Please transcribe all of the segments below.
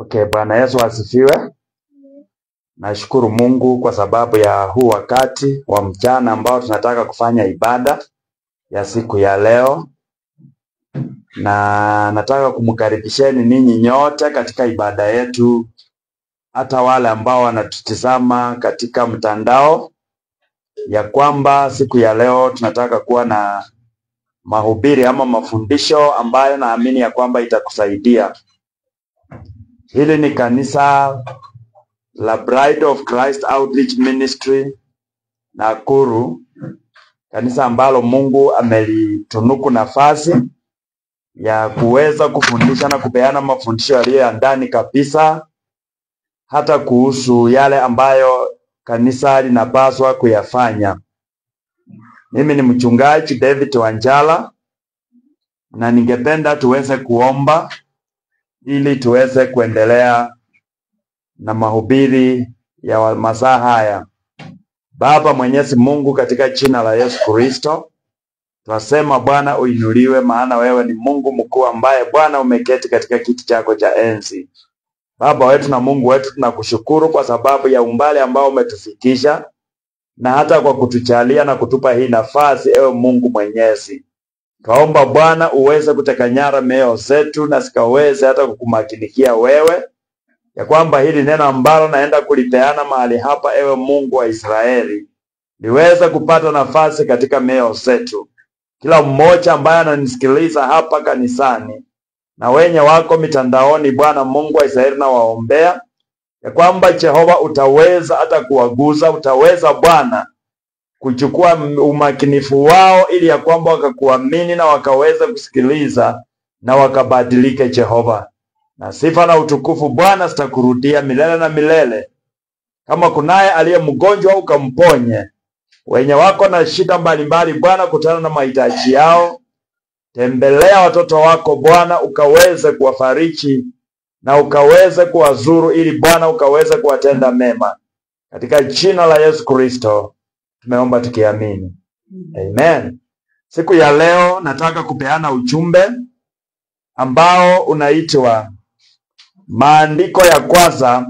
Okay, Bwana Yesu asifiwe. Nashukuru Mungu kwa sababu ya huu wakati wa mchana ambao tunataka kufanya ibada ya siku ya leo. Na nataka kumkaribisheni ninyi nyote katika ibada yetu, hata wale ambao wanatutizama katika mtandao, ya kwamba siku ya leo tunataka kuwa na mahubiri ama mafundisho ambayo naamini ya kwamba itakusaidia. Hili ni kanisa la Bride of Christ Outreach Ministry Nakuru, kanisa ambalo Mungu amelitunuku nafasi ya kuweza kufundisha na kupeana mafundisho yaliyo ya ndani kabisa, hata kuhusu yale ambayo kanisa linapaswa kuyafanya. Mimi ni mchungaji David Wanjala, na ningependa tuweze kuomba ili tuweze kuendelea na mahubiri ya masaa haya. Baba Mwenyezi Mungu, katika jina la Yesu Kristo, tunasema Bwana uinuliwe, maana wewe ni Mungu mkuu ambaye Bwana umeketi katika kiti chako cha enzi. Baba wetu na Mungu wetu, tunakushukuru kwa sababu ya umbali ambao umetufikisha, na hata kwa kutujalia na kutupa hii nafasi, ewe Mungu Mwenyezi. Kaomba Bwana uweze kuteka nyara mioyo zetu, na sikaweze hata kukumakinikia wewe, ya kwamba hili neno ambalo naenda kulipeana mahali hapa, ewe Mungu wa Israeli, liweze kupata nafasi katika mioyo zetu. Kila mmoja ambaye ananisikiliza hapa kanisani na wenye wako mitandaoni, Bwana Mungu wa Israeli, na waombea ya kwamba Jehova utaweza hata kuwaguza, utaweza Bwana kuchukua umakinifu wao, ili ya kwamba wakakuamini na wakaweza kusikiliza na wakabadilike Jehova. Na sifa na utukufu Bwana zitakurudia milele na milele. Kama kunaye aliye mgonjwa ukamponye, wenye wako na shida mbalimbali Bwana kutana na mahitaji yao. Tembelea watoto wako Bwana, ukaweze kuwafariji na ukaweze kuwazuru, ili Bwana ukaweze kuwatenda mema. Katika jina la Yesu Kristo tumeomba tukiamini. Amen. Siku ya leo nataka kupeana ujumbe ambao unaitwa maandiko ya kwanza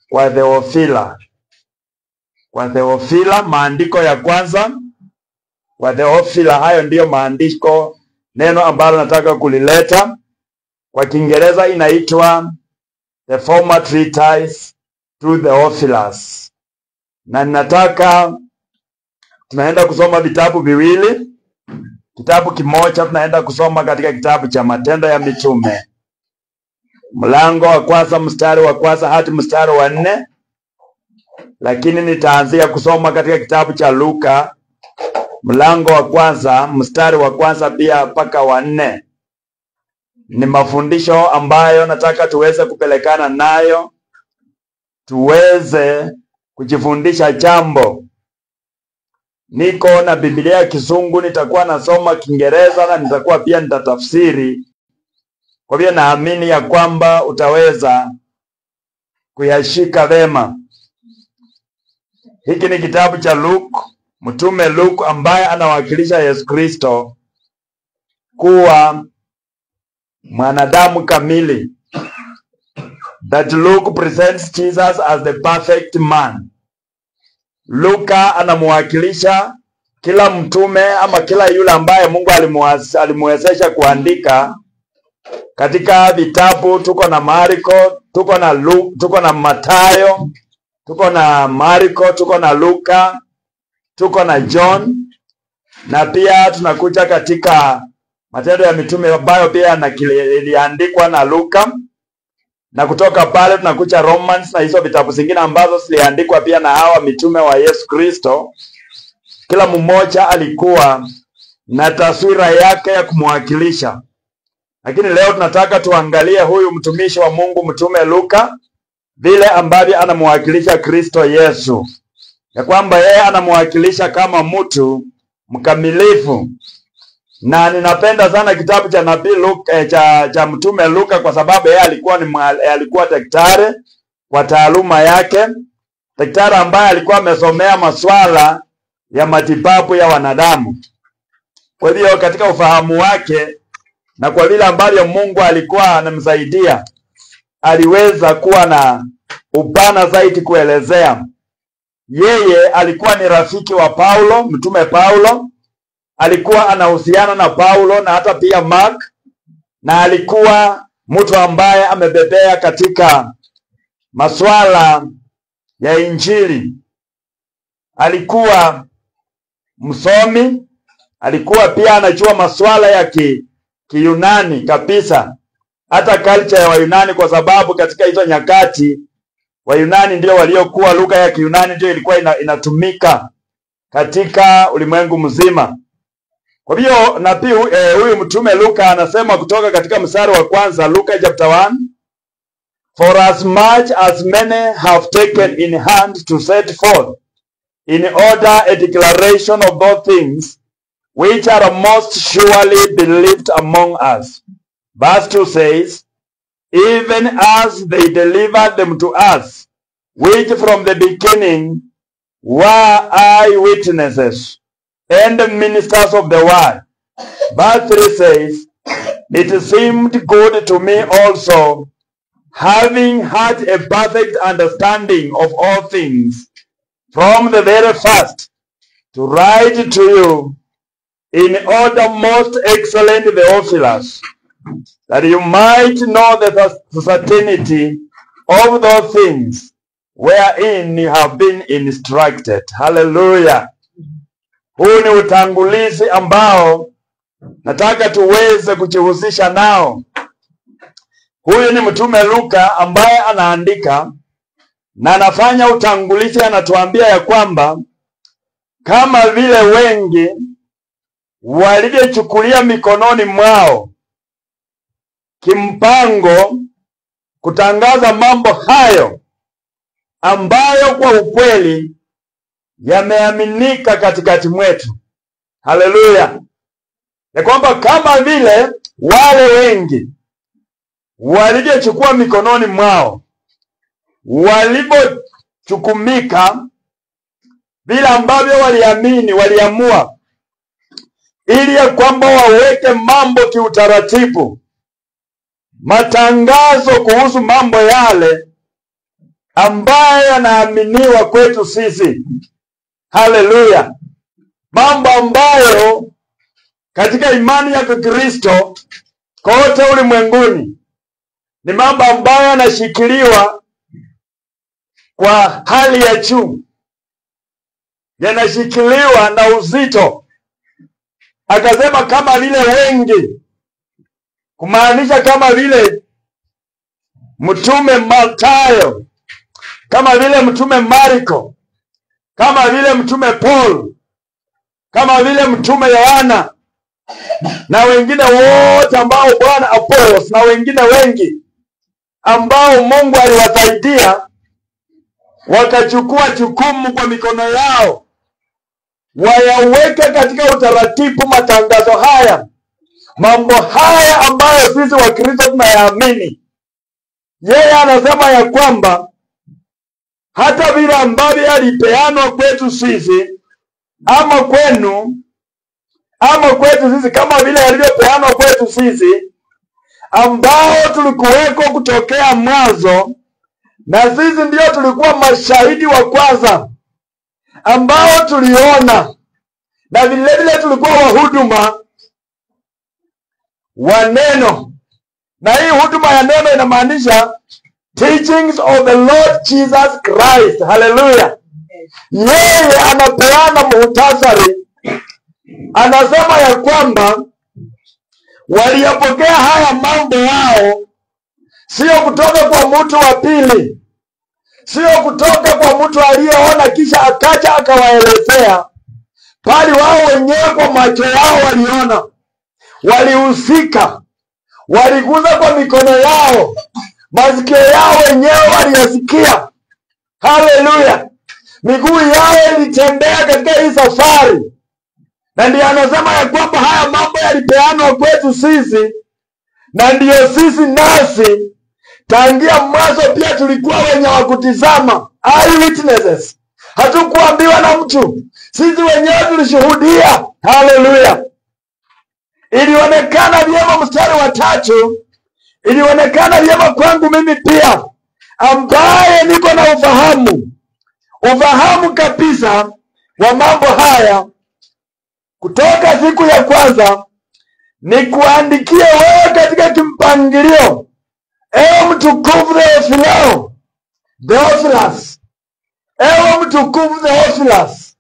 kwa Theofila. Kwa Theofila, maandiko ya kwanza kwa Theofila. Hayo ndiyo maandiko, neno ambalo nataka kulileta. Kwa Kiingereza inaitwa The Former Treatise to Theophilus. Na ninataka tunaenda kusoma vitabu viwili. Kitabu kimoja tunaenda kusoma katika kitabu cha Matendo ya Mitume, mlango wa kwanza mstari wa kwanza hadi mstari wa 4. Lakini nitaanzia kusoma katika kitabu cha Luka, mlango wa kwanza mstari wa kwanza pia mpaka wa 4. Ni mafundisho ambayo nataka tuweze kupelekana nayo, tuweze kujifundisha jambo. Niko na Biblia ya Kizungu, nitakuwa nasoma Kiingereza na nitakuwa pia nitatafsiri. Kwa hivyo naamini ya kwamba utaweza kuyashika vema. Hiki ni kitabu cha Luke, mtume Luke ambaye anawakilisha Yesu Kristo kuwa mwanadamu kamili. That Luke presents Jesus as the perfect man. Luka anamuwakilisha kila mtume ama kila yule ambaye Mungu alimwezesha kuandika katika vitabu. Tuko na Marko, tuko na Luke, tuko na Mathayo, tuko na Marko, tuko na Luka, tuko na John, na pia tunakuja katika Matendo ya Mitume ambayo pia iliandikwa na Luka, na kutoka pale tunakuja Romans na hizo vitabu zingine ambazo ziliandikwa pia na hawa mitume wa Yesu Kristo. Kila mmoja alikuwa na taswira yake ya kumwakilisha. Lakini leo tunataka tuangalie huyu mtumishi wa Mungu mtume Luka, vile ambavyo anamwakilisha Kristo Yesu, ya kwamba yeye anamwakilisha kama mtu mkamilifu. Na ninapenda sana kitabu cha nabii Luka, cha mtume Luka, kwa sababu yeye alikuwa daktari kwa taaluma yake, daktari ambaye alikuwa amesomea masuala ya matibabu ya wanadamu. Kwa hivyo katika ufahamu wake na kwa vile ambavyo Mungu alikuwa anamsaidia, aliweza kuwa na upana zaidi kuelezea. Yeye alikuwa ni rafiki wa Paulo, mtume Paulo. Alikuwa anahusiana na Paulo na hata pia Mark, na alikuwa mtu ambaye amebebea katika masuala ya Injili. Alikuwa msomi, alikuwa pia anajua masuala ya Kiyunani kabisa, hata culture ya Wayunani, kwa sababu katika hizo nyakati Wayunani ndio waliokuwa, lugha ya Kiyunani ndio ilikuwa inatumika katika ulimwengu mzima. Kwa hiyo nabii huyu mtume Luka anasema kutoka katika mstari wa kwanza, Luka chapter 1, for as much as many have taken in hand to set forth in order a declaration of those things which are most surely believed among us. Verse 2 says, even as they delivered them to us, which from the beginning were eyewitnesses and ministers of the word. Verse 3 says, it seemed good to me also, having had a perfect understanding of all things from the very first, to write to you in order most excellent Theophilus, that you might know the certainty of those things wherein you have been instructed. Hallelujah. Huu ni utangulizi ambao nataka tuweze kujihusisha nao. Huyu ni mtume Luka ambaye anaandika na anafanya utangulizi, anatuambia ya kwamba kama vile wengi walivyochukulia mikononi mwao kimpango kutangaza mambo hayo ambayo kwa ukweli yameaminika katikati mwetu. Haleluya. Ya kwamba kama vile wale wengi walivyochukua mikononi mwao, walivyochukumika vile ambavyo waliamini, waliamua ili ya kwamba waweke mambo kiutaratibu, matangazo kuhusu mambo yale ambayo yanaaminiwa kwetu sisi. Haleluya. Mambo ambayo katika imani ya Kikristo kote ulimwenguni ni mambo ambayo yanashikiliwa kwa hali ya juu, yanashikiliwa na uzito. Akasema kama vile wengi, kumaanisha kama vile mtume Mathayo, kama vile mtume Marko, kama vile mtume Paul, kama vile mtume Yohana na wengine wote ambao Bwana Apollos na wengine wengi ambao Mungu aliwasaidia wakachukua jukumu kwa mikono yao wayaweke katika utaratibu matangazo haya, mambo haya ambayo sisi wa Kristo tunayaamini. Yeye anasema ya kwamba hata vile ambavyo yalipeanwa kwetu sisi ama kwenu ama kwetu sisi, kama vile yalivyopeanwa kwetu sisi ambao tulikuweko kutokea mwanzo, na sisi ndio tulikuwa mashahidi wa kwanza ambao tuliona, na vile vile tulikuwa wahuduma wa neno. Na hii huduma ya neno inamaanisha teachings of the Lord Jesus Christ. Hallelujah. Yeye anapeana muhtasari, anasema ya kwamba waliyapokea haya mambo yao sio kutoka kwa mtu wa pili, sio kutoka kwa mtu aliyeona kisha akaja akawaelezea, bali wao wenyewe kwa macho yao waliona, walihusika, waliguza kwa mikono yao, masikio yao wenyewe waliyasikia. Haleluya. Miguu yao ilitembea katika hii safari. Na ndiyo anasema ya kwamba haya mambo yalipeanwa kwetu sisi, na ndiyo sisi nasi tangia mwanzo pia tulikuwa wenye wakutizama, eyewitnesses. Hatukuambiwa na mtu, sisi wenyewe tulishuhudia. Haleluya. Ilionekana vyema mstari wa 3 ilionekana vyema kwangu mimi pia, ambaye niko na ufahamu kabisa wa mambo haya, kutoka siku ya kwanza ni kuandikia wewe katika kimpangilio, ewe mtukufu Theophilus, ewe mtukufu Theophilus,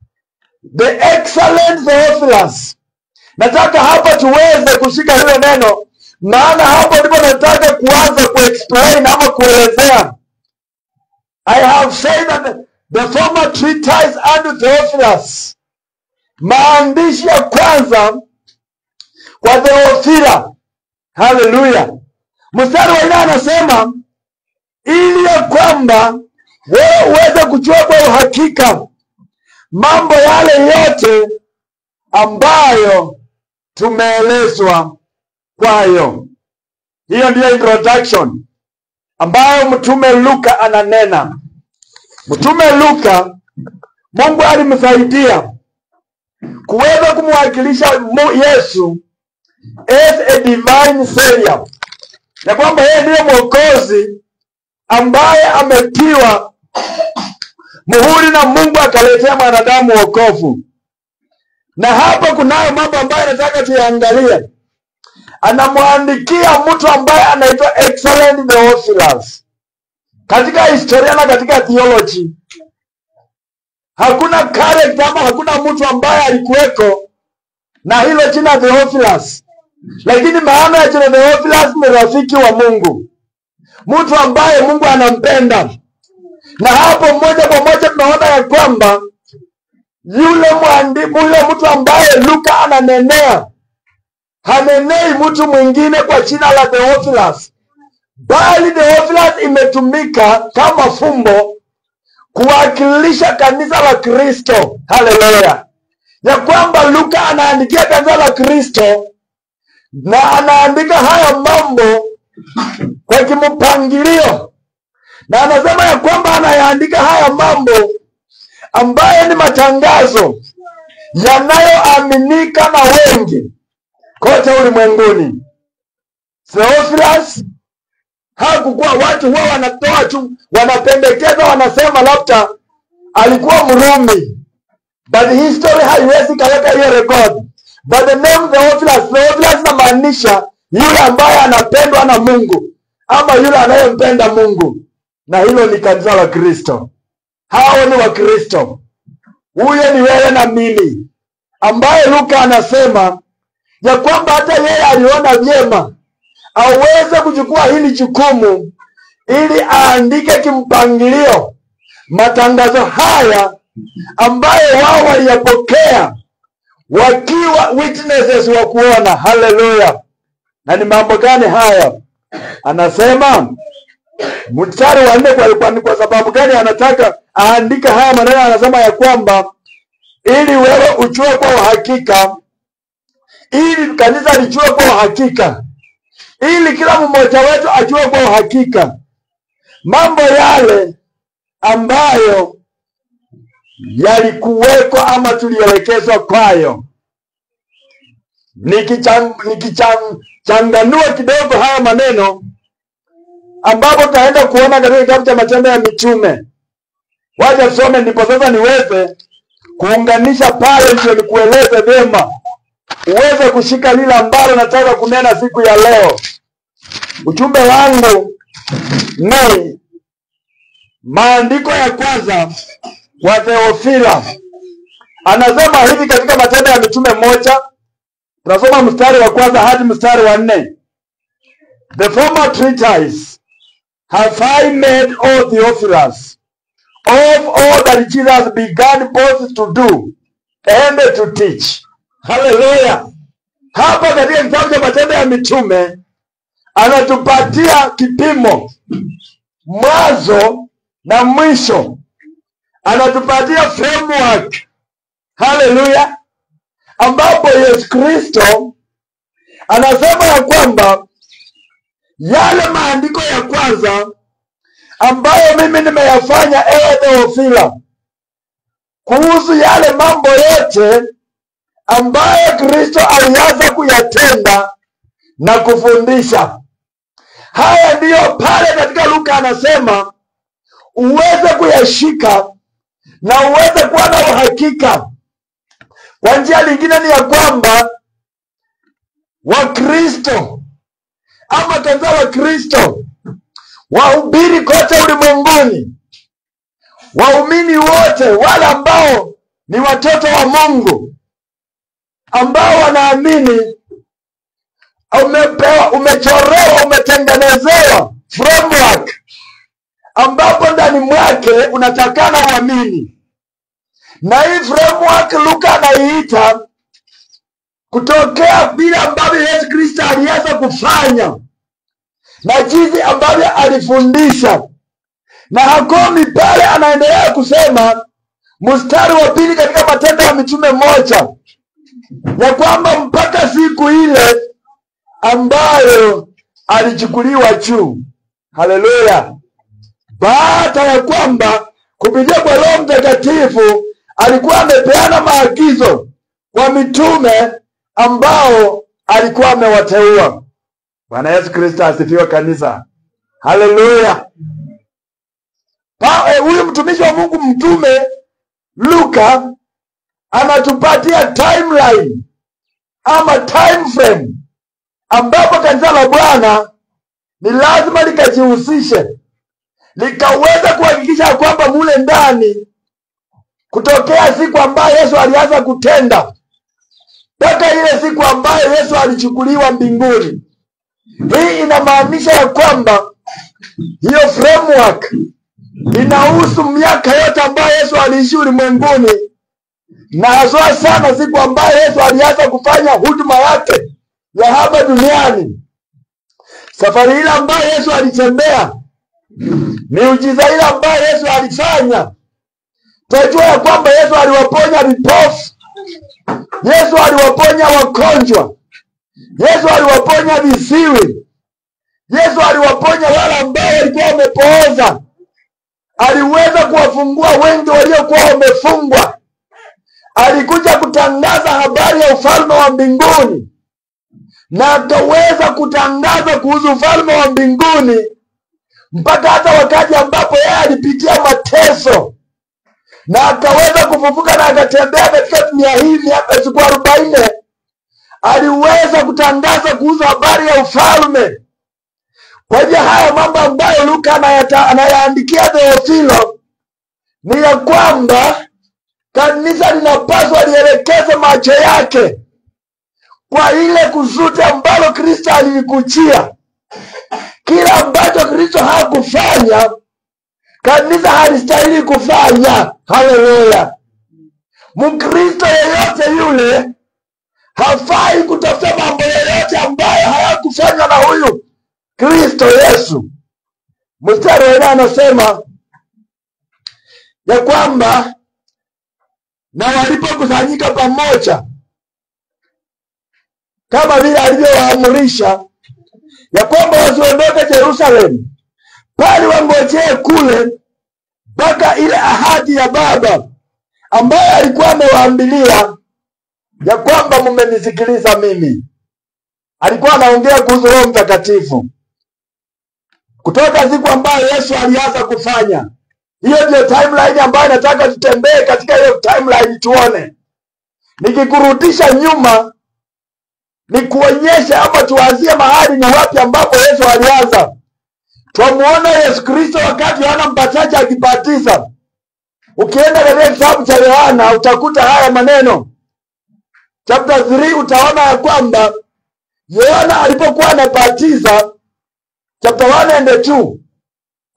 the excellent Theophilus. Nataka hapa tuweze kushika hilo neno, maana hapo ndipo nataka kuanza kuexplain ama kuelezea. I have said that the former treatise unto Theophilus, maandishi ya kwanza kwa Theophila. Hallelujah. Mstari wa 4 anasema, ili ya kwamba wewe uweze kujua kwa uhakika mambo yale yote ambayo tumeelezwa kwayo. Hiyo ndiyo introduction ambayo mtume Luka ananena. Mtume Luka, Mungu alimsaidia kuweza kumwakilisha Yesu as a divine savior, na kwamba yeye ndiye mwokozi ambaye ametiwa muhuri na Mungu akaletea mwanadamu wokovu. Na hapa kunayo mambo ambayo nataka tuyaangalie. Anamwandikia mtu ambaye anaitwa excellent Theophilus. Katika historia na katika theology, hakuna character ama hakuna mtu ambaye alikuweko na hilo jina Theophilus. Lakini maana ya jina Theophilus ni rafiki wa Mungu, mtu ambaye Mungu anampenda. Na hapo moja kwa moja tunaona ya kwamba yule mtu ambaye Luka ananenea, hanenei mtu mwingine kwa jina la Theophilus, bali Theophilus imetumika kama fumbo kuwakilisha kanisa la Kristo. Haleluya. Ya kwamba Luka anaandikia kanisa la Kristo, na anaandika haya mambo kwa kimpangilio, na anasema ya kwamba anayaandika haya mambo ambaye ni matangazo yanayoaminika na wengi kote ulimwenguni. Theophilus hakukuwa watu huwa wanatoa tu, wanapendekeza, wanasema labda alikuwa Mrumi, but history haiwezi kaleta hiyo record. But the name Theophilus inamaanisha yule ambaye anapendwa na Mungu, ama yule anayempenda Mungu, na hilo ni kanisa la Kristo. Hao ni wa Kristo. Huyo ni wewe na mimi, ambaye Luka anasema ya kwamba hata yeye aliona vyema aweze kuchukua hili jukumu ili aandike kimpangilio matangazo haya ambayo wao waliyapokea wakiwa witnesses wa kuona. Hallelujah. Na ni mambo gani haya? Anasema mstari wa 4 kwa sababu gani anataka aandike haya maneno. Anasema ya kwamba ili wewe ujue kwa uhakika, ili kanisa lijue kwa uhakika, ili kila mmoja wetu ajue kwa uhakika mambo yale ambayo yalikuweko ama tulielekezwa kwayo. Nikichanganua kidogo haya maneno ambapo tutaenda kuona katika kitabu cha Matendo ya Mitume. Wacha tusome ndipo sasa niweze kuunganisha pale, ndio nikueleze vyema uweze kushika lile ambalo nataka kunena siku ya leo. Ujumbe wangu ni maandiko ya kwanza wa Theophila. Anasema hivi katika Matendo ya Mitume 1, tunasoma mstari wa 1 hadi mstari wa 4. The former treatise have I made, O Theophilus, of all that Jesus began both to do and to teach. Hallelujah. Hapa katika kitabu cha Matendo ya Mitume anatupatia kipimo, mwanzo na mwisho. Anatupatia framework. Hallelujah. Ambapo Yesu Kristo anasema ya kwamba yale maandiko ya kwanza ambayo mimi nimeyafanya, ewe Theophila, kuhusu yale mambo yote ambayo Kristo alianza kuyatenda na kufundisha. Haya ndiyo pale katika Luka anasema uweze kuyashika na uweze kuwa na uhakika. Kwa njia lingine ni ya kwamba Wakristo ama kanisa la Kristo, wahubiri kote ulimwenguni, waumini wote wale ambao ni watoto wa Mungu, ambao wanaamini umepewa, umechorewa, umetengenezewa framework ambapo ndani mwake unatakana uamini. Na hii framework Luka anaiita kutokea vile ambavyo Yesu Kristo alianza kufanya na jinsi ambavyo alifundisha. Na hakomi pale, anaendelea kusema mstari wa 2 katika Matendo ya Mitume 1 ya kwamba mpaka siku ile ambayo alichukuliwa juu. Haleluya! Baada ya kwamba kupitia kwa Roho Mtakatifu alikuwa amepeana maagizo kwa mitume ambao alikuwa amewateua. Bwana Yesu Kristo asifiwe kanisa. Haleluya! Huyu mtumishi wa Mungu mtume Luka anatupatia timeline ama time frame ambapo kanisa la Bwana ni lazima likajihusishe, likaweza kuhakikisha kwamba mule ndani kutokea siku ambayo Yesu alianza kutenda mpaka ile siku ambayo Yesu alichukuliwa mbinguni. Hii inamaanisha ya kwamba hiyo framework inahusu miaka yote ambayo Yesu aliishi ulimwenguni, na haswa sana siku ambayo Yesu alianza kufanya huduma yake ya hapa duniani. Safari ile ambayo Yesu alitembea, miujiza ile ambayo Yesu alifanya, tunajua ya kwamba Yesu aliwaponya vipofu, Yesu aliwaponya wagonjwa, Yesu aliwaponya visiwi, Yesu aliwaponya wale ambao walikuwa wamepooza, aliweza kuwafungua wengi waliokuwa wamefungwa. Alikuja kutangaza habari ya ufalme wa mbinguni, na akaweza kutangaza kuhusu ufalme wa mbinguni mpaka hata wakati ambapo yeye alipitia mateso, na akaweza kufufuka na akatembea katika dunia hii miaka siku 40. Aliweza kutangaza kuhusu habari ya ufalme. Kwa hiyo haya mambo ambayo Luka anayaandikia Theofilo ni ya kwamba kanisa linapaswa lielekeze macho yake kwa ile kusudi ambalo Kristo alikujia. Kila ambacho Kristo hakufanya, kanisa halistahili kufanya. Haleluya! Mkristo yeyote yule hafai kutafuta mambo yoyote ambayo hayakufanywa na huyu Kristo Yesu. Mstari wa 8 anasema ya kwamba na walipokusanyika pamoja kama vile alivyowaamrisha ya kwamba wasiondoke Yerusalemu, bali wangojee kule mpaka ile ahadi ya Baba ambayo alikuwa amewaambilia ya kwamba mmenisikiliza mimi. Alikuwa anaongea kuhusu Roho Mtakatifu kutoka siku ambayo Yesu alianza kufanya. Hiyo ndio timeline ambayo nataka tutembee katika hiyo timeline tuone. Nikikurudisha nyuma ni kuonyesha ama tuanzie mahali ni wapi ambapo Yesu alianza. Twamuona Yesu Kristo wakati Yohana Mbatizaji akibatiza. Ukienda katika kitabu cha Yohana utakuta haya maneno. Chapter 3 utaona ya kwamba Yohana alipokuwa anabatiza, chapter 1 and 2,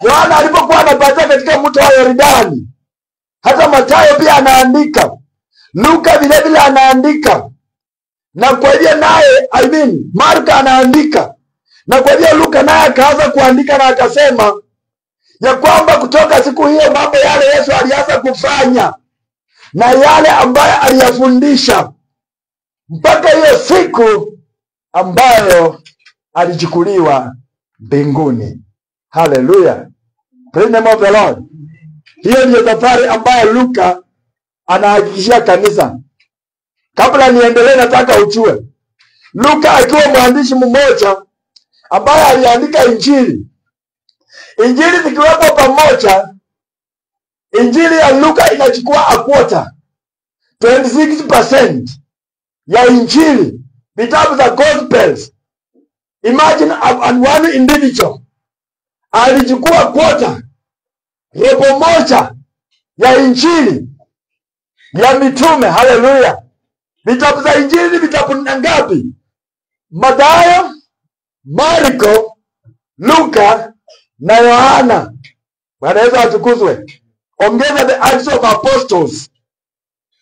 Yohana alipokuwa anabatiza katika mto wa Yordani. Hata Mathayo pia anaandika, Luka vile vile anaandika, na kwa hiyo naye Marka anaandika, na kwa hiyo Luka naye akaanza kuandika na akasema ya kwamba kutoka siku hiyo mambo yale Yesu alianza kufanya na yale ambayo aliyafundisha mpaka hiyo siku ambayo alichukuliwa mbinguni. Hallelujah. Praise the name of the Lord. Hiyo ndio safari ambayo Luka anahakikishia kanisa. Kabla niendelee, nataka ujue Luka akiwa mwandishi mmoja ambaye aliandika Injili. Injili zikiwepo pamoja, Injili ya Luka inachukua a quarter, 26% ya Injili, vitabu za Gospels. Imagine one individual alichukua quarter, robo moja ya Injili ya mitume. Haleluya. Vitabu za Injili vitabu ngapi? Mathayo, Marko, Luka na Yohana. Bwana Yesu atukuzwe. Ongeza the Acts of Apostles,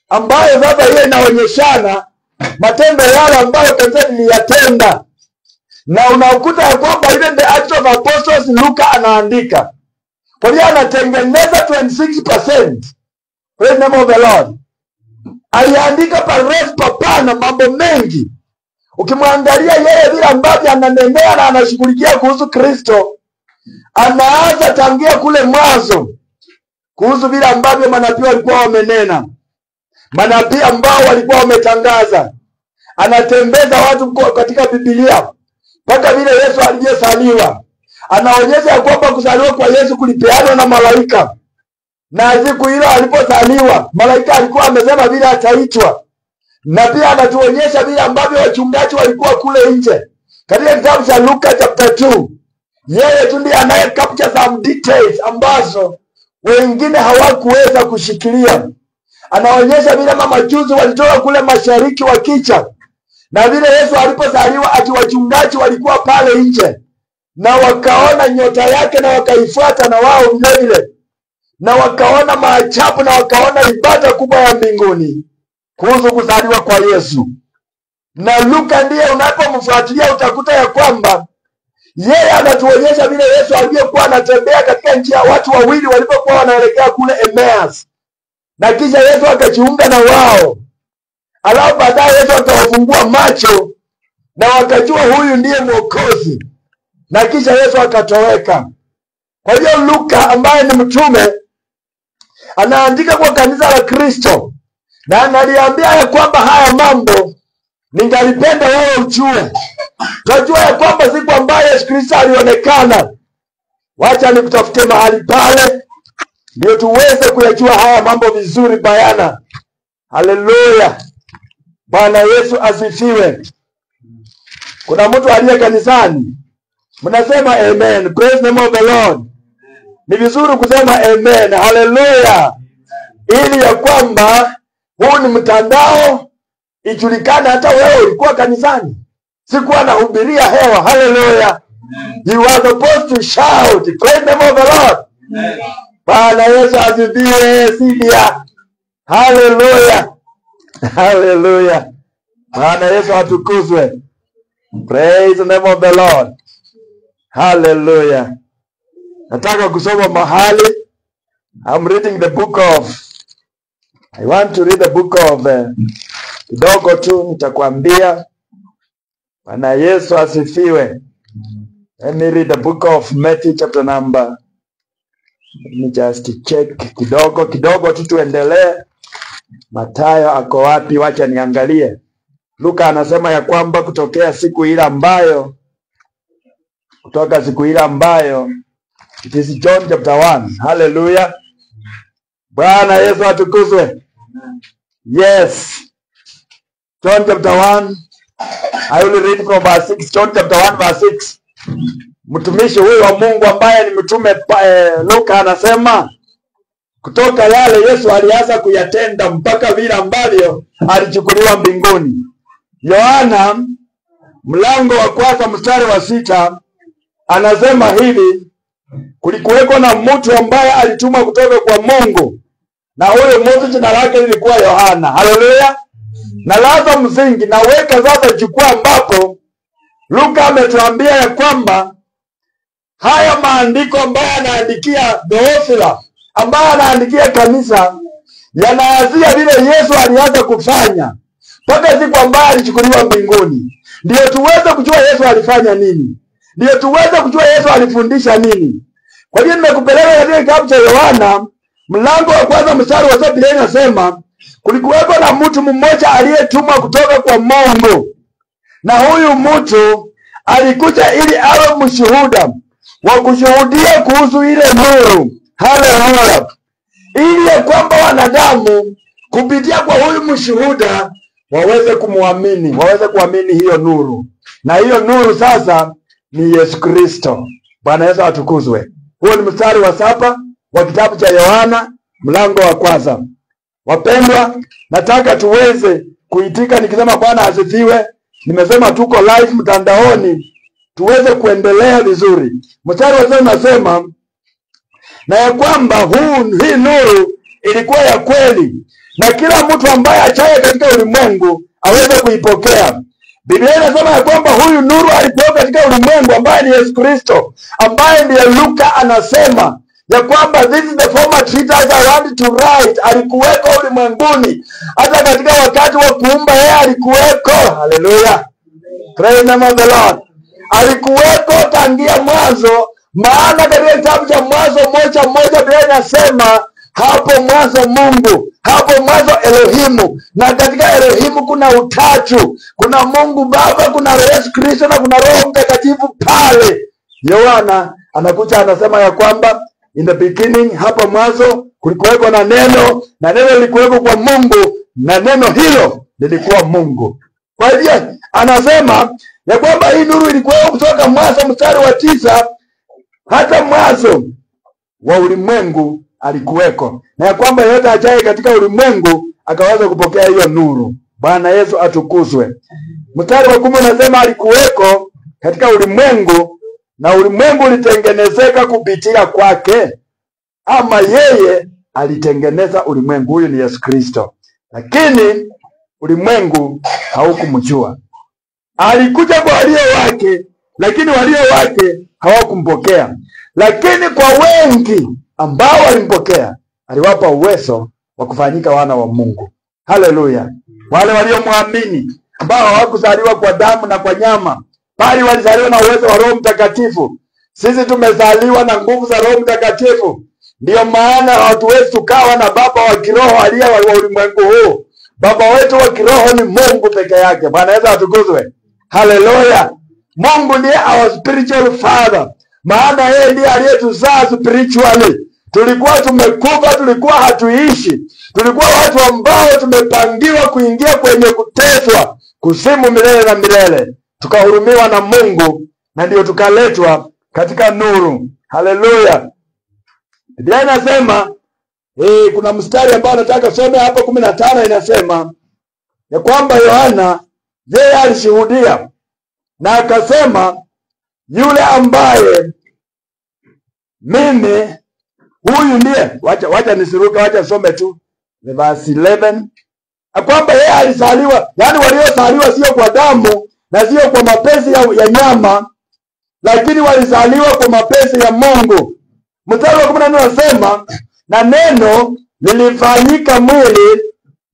ambayo sasa hiyo inaonyeshana matendo yale ambayo kanisa liliyatenda. Na unakuta ya kwamba even the Acts of Apostles Luka anaandika. Kwa hiyo anatengeneza 26%. Praise the name of the Lord. Aliandika parefu papana mambo mengi. Ukimwangalia yeye vile ambavyo ananenea na anashughulikia kuhusu Kristo, anaanza tangia kule mwanzo kuhusu vile ambavyo manabii walikuwa wamenena, manabii ambao walikuwa wametangaza. Anatembeza watu katika Biblia mpaka vile Yesu aliyezaliwa. Anaonyesha ya kwamba kuzaliwa kwa Yesu kulipeanwa na malaika, na siku ile alipozaliwa malaika alikuwa amesema vile ataitwa. Na pia anatuonyesha vile ambavyo wachungaji walikuwa kule nje. Katika kitabu cha Luka chapter 2, yeye tu ndiye anaye capture some details ambazo wengine hawakuweza kushikilia. Anaonyesha vile mamajuzi walitoka kule mashariki wakicha, na vile Yesu alipozaliwa ati wachungaji walikuwa pale nje na wakaona nyota yake na wakaifuata na wao vile, na wakaona maajabu na wakaona ibada kubwa ya mbinguni kuhusu kuzaliwa kwa Yesu. Na Luka ndiye unapomfuatilia utakuta ya kwamba yeye anatuonyesha vile Yesu aliyekuwa anatembea katika njia watu wawili walipokuwa wanaelekea kule Emmaus, na kisha Yesu akajiunga na wao. Alafu baadaye Yesu akawafungua macho na wakajua huyu ndiye Mwokozi, na kisha Yesu akatoweka. Kwa hiyo Luka ambaye ni mtume anaandika kwa kanisa la Kristo, na analiambia ya kwamba haya mambo ningalipenda wewe ujue. Tunajua ya kwamba siku ambayo Yesu Kristo alionekana, wacha nikutafute mahali pale ndio tuweze kuyajua haya mambo vizuri bayana. Haleluya. Bwana Yesu asifiwe. Kuna mtu aliye kanisani, mnasema amen. Praise the name of the Lord. Ni vizuri kusema amen. Haleluya. Ili ya kwamba huu ni mtandao ijulikane hata wewe ulikuwa kanisani. Sikuwa nahubiria hewa. Haleluya. You are supposed to shout. Praise the name of the Lord. Bwana Yesu asifiwe. Sidia. Haleluya. Haleluya. Bwana Yesu atukuzwe. Praise the name of the Lord. Hallelujah. Nataka kusoma mahali. I'm reading the book of, I want to read the book of kidogo tu nitakwambia. Bwana Yesu asifiwe. Let me read the book of Matthew chapter number. Let me just check kidogo tu tuendelee. Mathayo ako wapi? Wacha niangalie. Luka anasema ya kwamba kutoka siku ile ambayo it is John chapter 1. Hallelujah. Bwana Yesu atukuzwe. Yes. John chapter 1. I will read from verse 6. John chapter 1 verse 6. Mtumishi huyu wa Mungu ambaye ni mtume Luka anasema kutoka yale Yesu alianza kuyatenda mpaka vile ambavyo alichukuliwa mbinguni. Yohana mlango wa 1 mstari wa 6 anasema hivi: kulikuweko na mtu ambaye alitumwa kutoka kwa Mungu, na huyo mtu jina lake lilikuwa Yohana. Haleluya. Na laza msingi na weka sasa jukwaa ambapo Luka ametuambia ya kwamba haya maandiko ambayo anaandikia Theophila, ambayo anaandikia kanisa, yanaanzia vile Yesu alianza kufanya mpaka siku ambayo alichukuliwa mbinguni. Ndio tuweze kujua Yesu alifanya nini, ndio tuweze kujua Yesu alifundisha nini. Kwa hiyo nimekupeleka katika kitabu cha Yohana mlango wa 1 mstari wa 7. Inasema kulikuweko na mtu mmoja aliyetumwa kutoka kwa Mungu, na huyu mtu alikuja ili awe mshuhuda wa kushuhudia kuhusu ile nuru. Haleluya! Ili ya kwamba wanadamu kupitia kwa huyu mshuhuda waweze kumwamini, waweze kuamini hiyo nuru. Na hiyo nuru sasa ni Yesu Kristo. Bwana Yesu atukuzwe. Huo ni mstari wa 7 wa kitabu cha Yohana mlango wa 1. Wapendwa, nataka tuweze kuitika nikisema Bwana asifiwe. Nimesema tuko live mtandaoni, tuweze kuendelea vizuri. Mstari wa 7 unasema na ya kwamba hii nuru ilikuwa ya kweli, na kila mtu ambaye achaye katika ulimwengu aweze kuipokea. Biblia inasema ya kwamba huyu nuru alikuwa katika ulimwengu, ambaye ni Yesu Kristo, ambaye ndiye Luka anasema ya kwamba this is the former treatise I want to write. Alikuweko ulimwenguni, hata katika wakati wa kuumba yeye alikuweko. Haleluya, praise the name of the Lord. Alikuweko tangia mwanzo, maana katika kitabu cha Mwanzo 1:1 Biblia inasema hapo mwanzo Mungu, hapo mwanzo Elohimu. Na katika Elohimu kuna utatu, kuna Mungu Baba, kuna Yesu Kristo na kuna Roho Mtakatifu pale. Yohana anakuja anasema ya kwamba in the beginning, hapo mwanzo kulikuweko na neno, na neno lilikuweko kwa Mungu, na neno hilo lilikuwa Mungu. Kwa hivyo anasema ya kwamba hii nuru ilikuwa kutoka mwanzo, mstari wa 9, hata mwanzo wa ulimwengu alikuweko, na ya kwamba yote ajaye katika ulimwengu akaweza kupokea hiyo nuru. Bwana Yesu atukuzwe. Mstari wa 10 unasema alikuweko katika ulimwengu, na ulimwengu ulitengenezeka kupitia kwake, ama yeye alitengeneza ulimwengu. Huyu ni Yesu Kristo, lakini ulimwengu haukumjua. Alikuja kwa walio wake, lakini walio wake hawakumpokea. Lakini kwa wengi ambao walimpokea, aliwapa uwezo wa kufanyika wana wa Mungu. Haleluya! Wale waliomwamini, ambao hawakuzaliwa kwa damu na kwa nyama, bali walizaliwa na uwezo wa Roho Mtakatifu. Sisi tumezaliwa na nguvu za Roho Mtakatifu. Ndiyo maana hatuwezi tukawa na baba wa kiroho aliye wa ulimwengu huu. Baba wetu wa kiroho ni Mungu peke yake. Bwana Yesu atukuzwe. Haleluya! Mungu ndiye our spiritual father, maana yeye ndiye aliyetuzaa spiritually. Tulikuwa tumekufa, tulikuwa hatuishi, tulikuwa watu ambao tumepangiwa kuingia kwenye kuteswa kuzimu milele na milele. Tukahurumiwa na Mungu, na ndio tukaletwa katika nuru. Haleluya! Biblia inasema kuna mstari ambao nataka some hapa 15, inasema ya kwamba Yohana yeye alishuhudia na akasema, yule ambaye mimi, huyu ndiye, wacha nisiruke, wacha some tu verse 11, kwamba yeye alizaliwa, yani waliozaliwa sio kwa damu na sio kwa mapenzi ya nyama, lakini walizaliwa kwa mapenzi ya Mungu. Mstari wa 14 unasema, na neno lilifanyika mwili,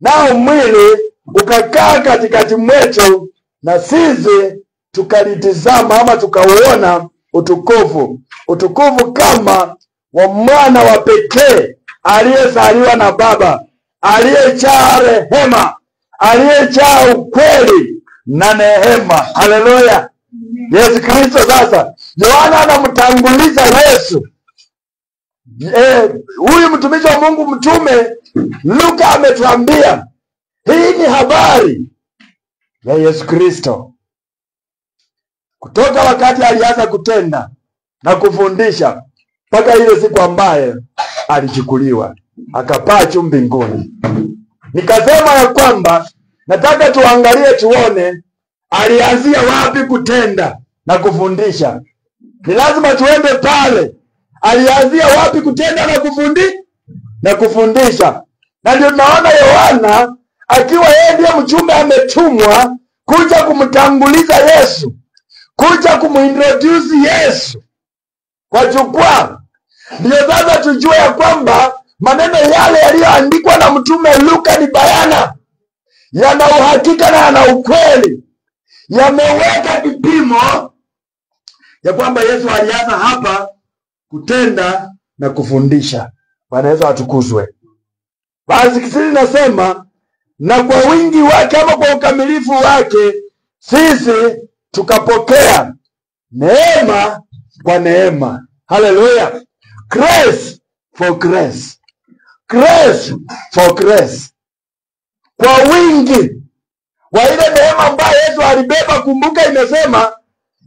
nao mwili ukakaa katikati mwetu, na sisi tukalitizama, ama tukauona utukufu kama wa mwana wa pekee aliyezaliwa na Baba, aliyejaa rehema, aliyejaa ukweli na neema. Haleluya! Yesu Kristo. Sasa Yohana anamtanguliza Yesu. Huyu mtumishi wa Mungu, mtume Luka, ametuambia hii ni habari ya Yesu Kristo kutoka wakati alianza kutenda na kufundisha mpaka ile siku ambaye alichukuliwa akapaa juu mbinguni. Nikasema ya kwamba nataka tuangalie, tuone alianzia wapi kutenda na kufundisha. Ni lazima tuende pale, alianzia wapi kutenda na kufundisha. Na ndio tunaona Yohana akiwa yeye ndiye mjumbe ametumwa kuja kumtanguliza Yesu, kuja kumintroduce Yesu kwa jukwaa. Ndio sasa tujue ya kwamba maneno yale yaliyoandikwa na mtume Luka ni bayana, yana uhakika na yana ukweli, yameweka kipimo ya kwamba Yesu alianza hapa kutenda na kufundisha. Bwana Yesu atukuzwe. Basi kisiri nasema, na kwa wingi wake ama kwa ukamilifu wake sisi tukapokea neema kwa neema. Hallelujah. Grace for grace. Grace for grace. Kwa wingi wa ile neema ambayo Yesu alibeba. Kumbuka imesema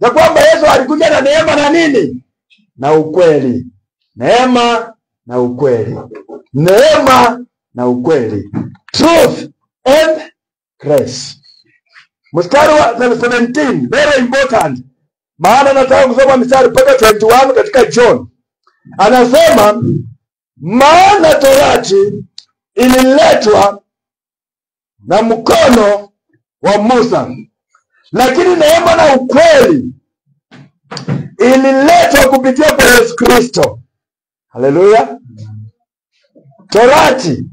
ya kwamba Yesu alikuja na neema na nini? Na ukweli. Neema na ukweli. Neema na ukweli. Truth and grace. Mstari wa 17, very important. Maana nataka kusoma mstari mpaka 21 katika John. Anasema, maana torati ililetwa na mkono wa Musa, lakini neema na ukweli ililetwa kupitia kwa Yesu Kristo. Haleluya. Torati,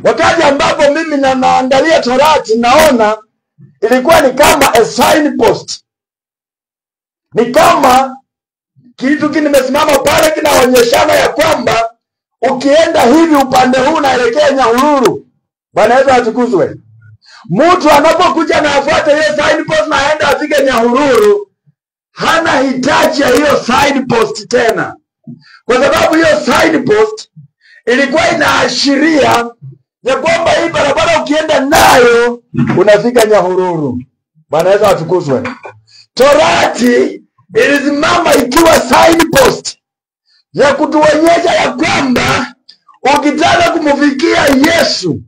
wakati ambapo mimi naangalia torati, naona ilikuwa ni kama a signpost. Ni kama kitu kimesimama pale kinaonyeshana ya kwamba ukienda hivi upande huu unaelekea Nyahururu. Bwana Yesu atukuzwe. Mtu anapokuja na afuate hiyo signpost na aenda afike Nyahururu, hana hitaji ya hiyo signpost tena. Kwa sababu hiyo signpost ilikuwa inaashiria ya kwamba hii barabara ukienda nayo unafika Nyahururu. Bwana Yesu atukuzwe. Torati ilisimama ikiwa signpost ya kutuonyesha ya kwamba ukitaka kumfikia Yesu,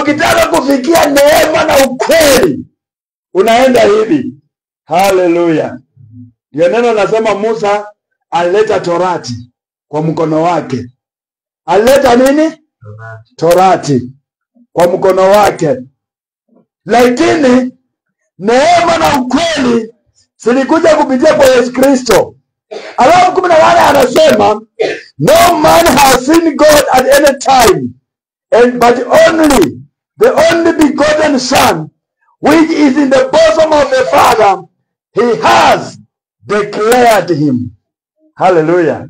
ukitaka kufikia neema na ukweli, unaenda hivi. Haleluya. Ndio neno nasema Musa alileta torati kwa mkono wake. Alileta nini? Torati kwa mkono wake. Lakini neema na ukweli zilikuja kupitia kwa Yesu Kristo. Alafu 18 anasema, no man has seen God at any time, but the only begotten Son, which is in the bosom of the Father, he has declared him. Hallelujah.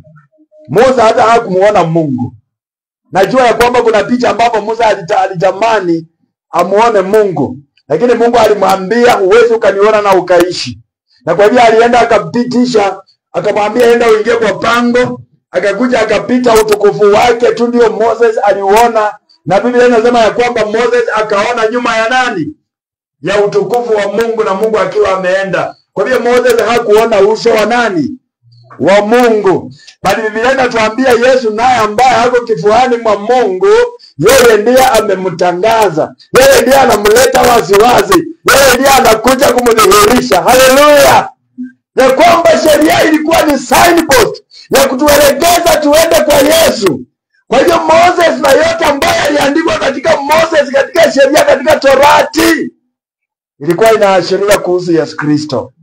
Musa hata hakumuona Mungu. Najua ya kwamba kuna picha ambapo Musa alitamani amuone Mungu, lakini Mungu alimwambia huwezi ukaniona na ukaishi. Na kwa hivyo alienda akapitisha, akamwambia enda uingie kwa pango, akakuja akapita utukufu wake tu ndio Moses aliuona. Na Biblia inasema ya kwamba Moses akaona nyuma ya nani? Ya utukufu wa Mungu, na Mungu akiwa ameenda. Kwa hivyo Moses hakuona uso wa nani? Wa Mungu. Bali Biblia inatuambia Yesu naye ambaye hako kifuani mwa Mungu, yeye ndiye amemtangaza. Yeye ndiye anamleta waziwazi. Yeye ndiye anakuja kumdhihirisha. Haleluya. Ya kwamba sheria ilikuwa ni signpost ya kutuelekeza tuende kwa Yesu. Kwa hiyo Moses na yote ambayo yaliandikwa katika Moses, katika sheria, katika Torati, ilikuwa inaashiria kuhusu Yesu Kristo.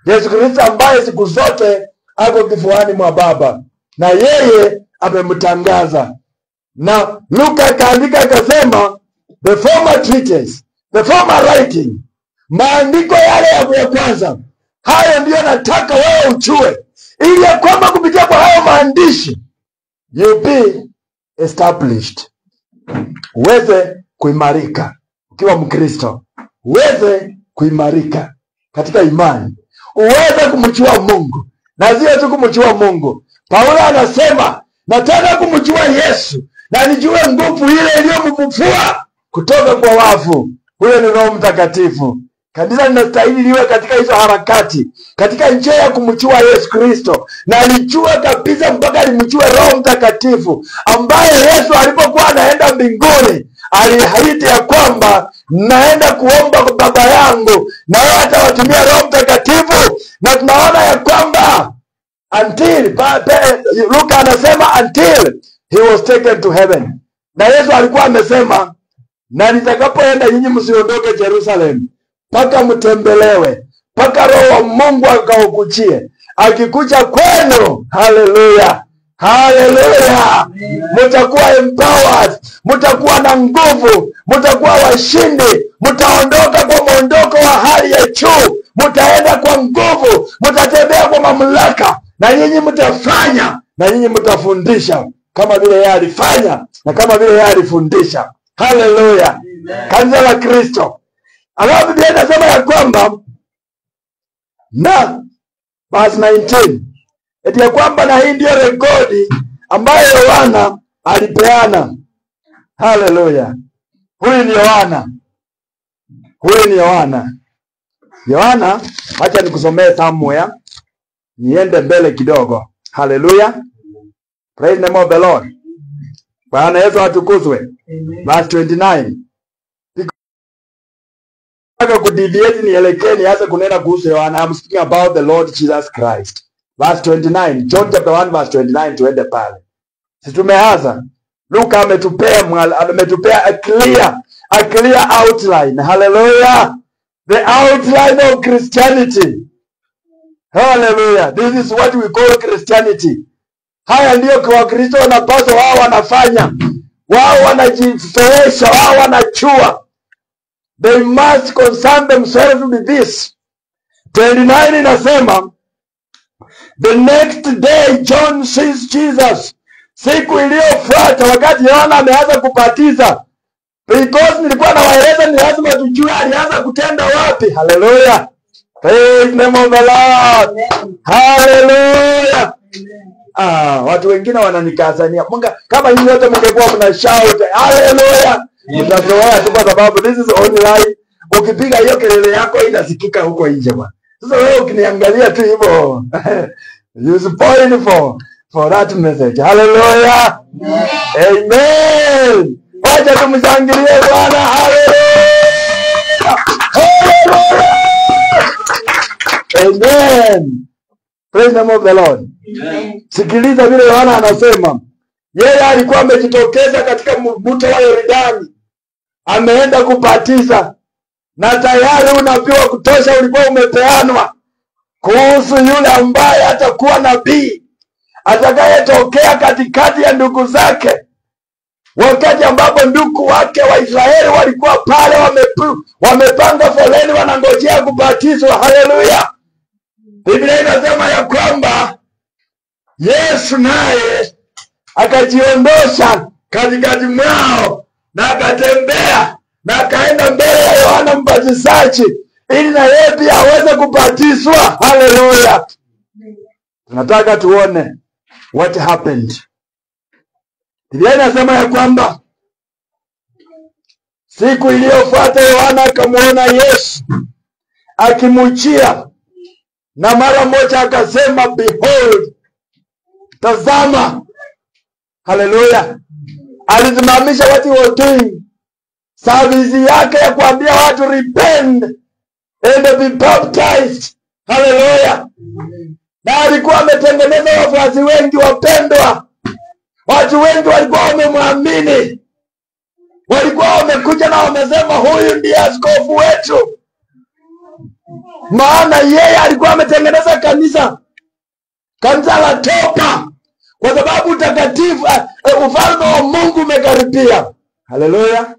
Yesu Kristo ambaye siku zote ako kifuani mwa Baba, na yeye amemtangaza. Na Luka kaandika akasema, the former treatise, the former writing, maandiko yale ya kwanza, hayo ndiyo nataka wewe uchue, ili ya kwamba kupitia kwa hayo maandishi you be established, uweze kuimarika ukiwa Mkristo, uweze kuimarika katika imani, uweze kumjua Mungu. Na sio tu kumjua Mungu. Paulo anasema nataka kumjua Yesu na nijue nguvu ile iliyomfufua kutoka kwa wafu. Huyo ni Roho Mtakatifu. Kanisa linastahili liwe katika hizo harakati, katika njia ya kumjua Yesu Kristo, na alijua kabisa mpaka alimjua Roho Mtakatifu, ambaye Yesu alipokuwa anaenda mbinguni aliahidi ya kwamba naenda kuomba kwa Baba yangu na yeye atawatumia Roho Mtakatifu. Na tunaona ya kwamba Luka anasema until he was taken to heaven. Na Yesu alikuwa amesema, na nitakapoenda nyinyi msiondoke Jerusalem mpaka mtembelewe, mpaka Roho wa Mungu akawakuchie. Akikuja kwenu, haleluya, haleluya, mtakuwa empowered, mtakuwa na nguvu, mtakuwa washindi, mtaondoka kwa mwondoko wa hali ya juu, mtaenda kwa nguvu, mtatembea kwa mamlaka, na nyinyi mtafanya, na nyinyi mtafundisha kama vile yeye alifanya na kama vile yeye alifundisha. Haleluya. Kanisa la Kristo. Alafu Biblia inasema ya kwamba na verse 19. Eti ya kwamba na hii ndio rekodi ambayo Yohana alipeana. Hallelujah. Huyu ni Yohana. Yohana, acha nikusomee somewhere. Niende mbele kidogo. Hallelujah. Praise the name of the Lord. Bwana Yesu atukuzwe. Verse 29. Nataka kudeviate nielekee nianze kunena kuhusu Yohana. I'm speaking about the Lord Jesus Christ. Verse 29. John chapter 1 verse 29 tuende pale. Si tumeanza. Luka ametupea a clear outline. Hallelujah. The outline of Christianity. Hallelujah. This is what we call Christianity. Haya ndio kwa Kristo wanapaswa wao wanafanya. Wao wanajizoesha, wao wanachua. They must concern themselves with this. 29 inasema, the next day John sees Jesus. Siku iliyofuata wakati Yohana ameanza kubatiza. Because nilikuwa nawaeleza ni lazima tujue alianza kutenda wapi. Hallelujah. Praise the name of the Lord. Hallelujah. Watu wengine wananikazania. Munga kama hivi yote mngekuwa mna shout hallelujah. Mtazoea tu kwa sababu this is online. Ukipiga hiyo kelele yako inasikika huko nje bwana. Sasa wewe ukiniangalia tu hivyo you spoil for that message. Hallelujah. Amen. Wacha tumshangilie Bwana. Hallelujah. Amen. Praise the name of the Lord. Amen. Sikiliza vile Yohana anasema. Yeye alikuwa amejitokeza katika mto wa Yordani. Ameenda kubatiza. Na tayari unabii wa kutosha ulikuwa umepeanwa kuhusu yule ambaye atakuwa nabii atakayetokea katikati ya ndugu zake. Wakati ambapo ndugu wake wa Israeli walikuwa pale wamepanga foleni wanangojea kubatizwa. Hallelujah. Biblia inasema ya kwamba Yesu naye akajiondosha katikati mwao na akatembea na akaenda mbele ya Yohana Mbatizaji ili na yeye pia aweze kubatizwa. Hallelujah. Tunataka tuone what happened. Biblia inasema ya kwamba siku iliyofuata Yohana akamwona Yesu akimujia, na mara moja akasema behold, tazama. Hallelujah. Alisimamisha what he was doing, service yake ya kuambia watu repent and be baptized. Hallelujah. Na alikuwa ametengeneza wafuasi wengi wapendwa. Watu wengi walikuwa wamemwamini. Walikuwa wamekuja na wamesema huyu ndiye askofu wetu. Maana yeye alikuwa ametengeneza kanisa la toba. Kwa sababu utakatifu ufalme wa Mungu umekaribia. Hallelujah.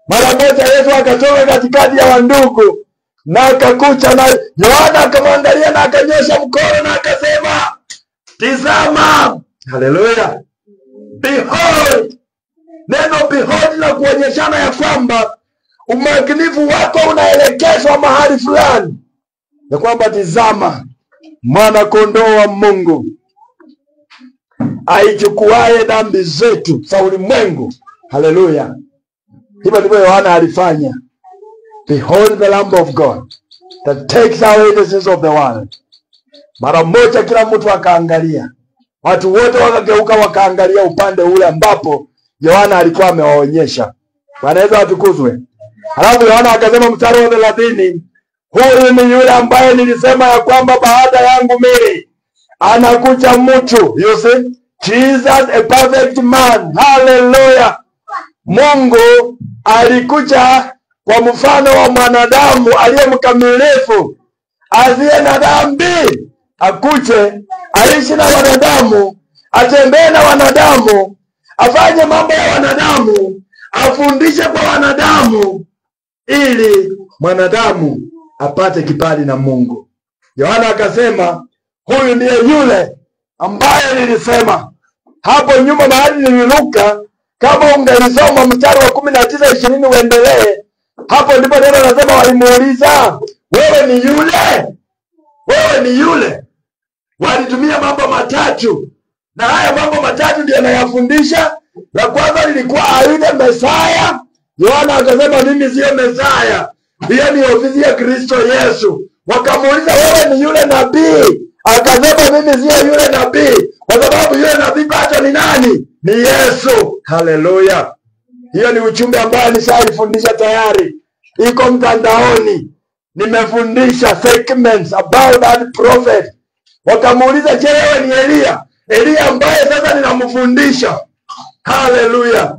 Mara moja Yesu akatoka katikati ya wandugu na akakucha, na Yohana akamwangalia na akanyosha mkono na akasema tazama. Hallelujah. Behold. Neno behold na kuonyeshana ya kwamba umakinifu wako unaelekezwa mahali fulani. Ya kwamba tazama mwana kondoo wa Mungu aichukuaye dhambi zetu za ulimwengu. Hallelujah. Hivyo ndivyo Yohana alifanya. Behold the Lamb of God that takes away the sins of the world. Mara moja kila mtu akaangalia. Watu wote wakageuka wakaangalia upande ule ambapo Yohana alikuwa amewaonyesha. Bwana Yesu atukuzwe. Halafu Yohana akasema mstari wa 30, huyu ni yule ambaye nilisema ya kwamba baada yangu mimi anakuja mtu. You see? Jesus a perfect man. Hallelujah. Mungu alikuja kwa mfano wa mwanadamu aliye mkamilifu, asiye na dhambi. Akuje aishi na wanadamu, atembee na wanadamu, afanye mambo ya wanadamu, afundishe kwa wanadamu ili mwanadamu apate kibali na Mungu. Yohana akasema huyu ndiye yule ambaye nilisema. Hapo nyuma mahali niliruka, kama ungelisoma mstari wa 19-20 uendelee, hapo ndipo neno nasema walimuuliza wewe ni yule? wewe ni yule. Walitumia mambo matatu, na haya mambo matatu ndio anayafundisha. La kwanza lilikuwa aide Mesaya. Yohana akasema mimi sio Mesaya, hiyo ni ofisi ya Kristo Yesu. Wakamuuliza wewe ni yule nabii? Akasema mimi sio yule nabii, kwa sababu yule nabii bado ni nani? Ni Yesu. Haleluya. Hiyo ni ujumbe ambao nishaifundisha tayari, iko mtandaoni. Nimefundisha segments about that prophet. Wakamuuliza je, wewe ni Elia? Elia ambaye sasa ninamfundisha. Haleluya.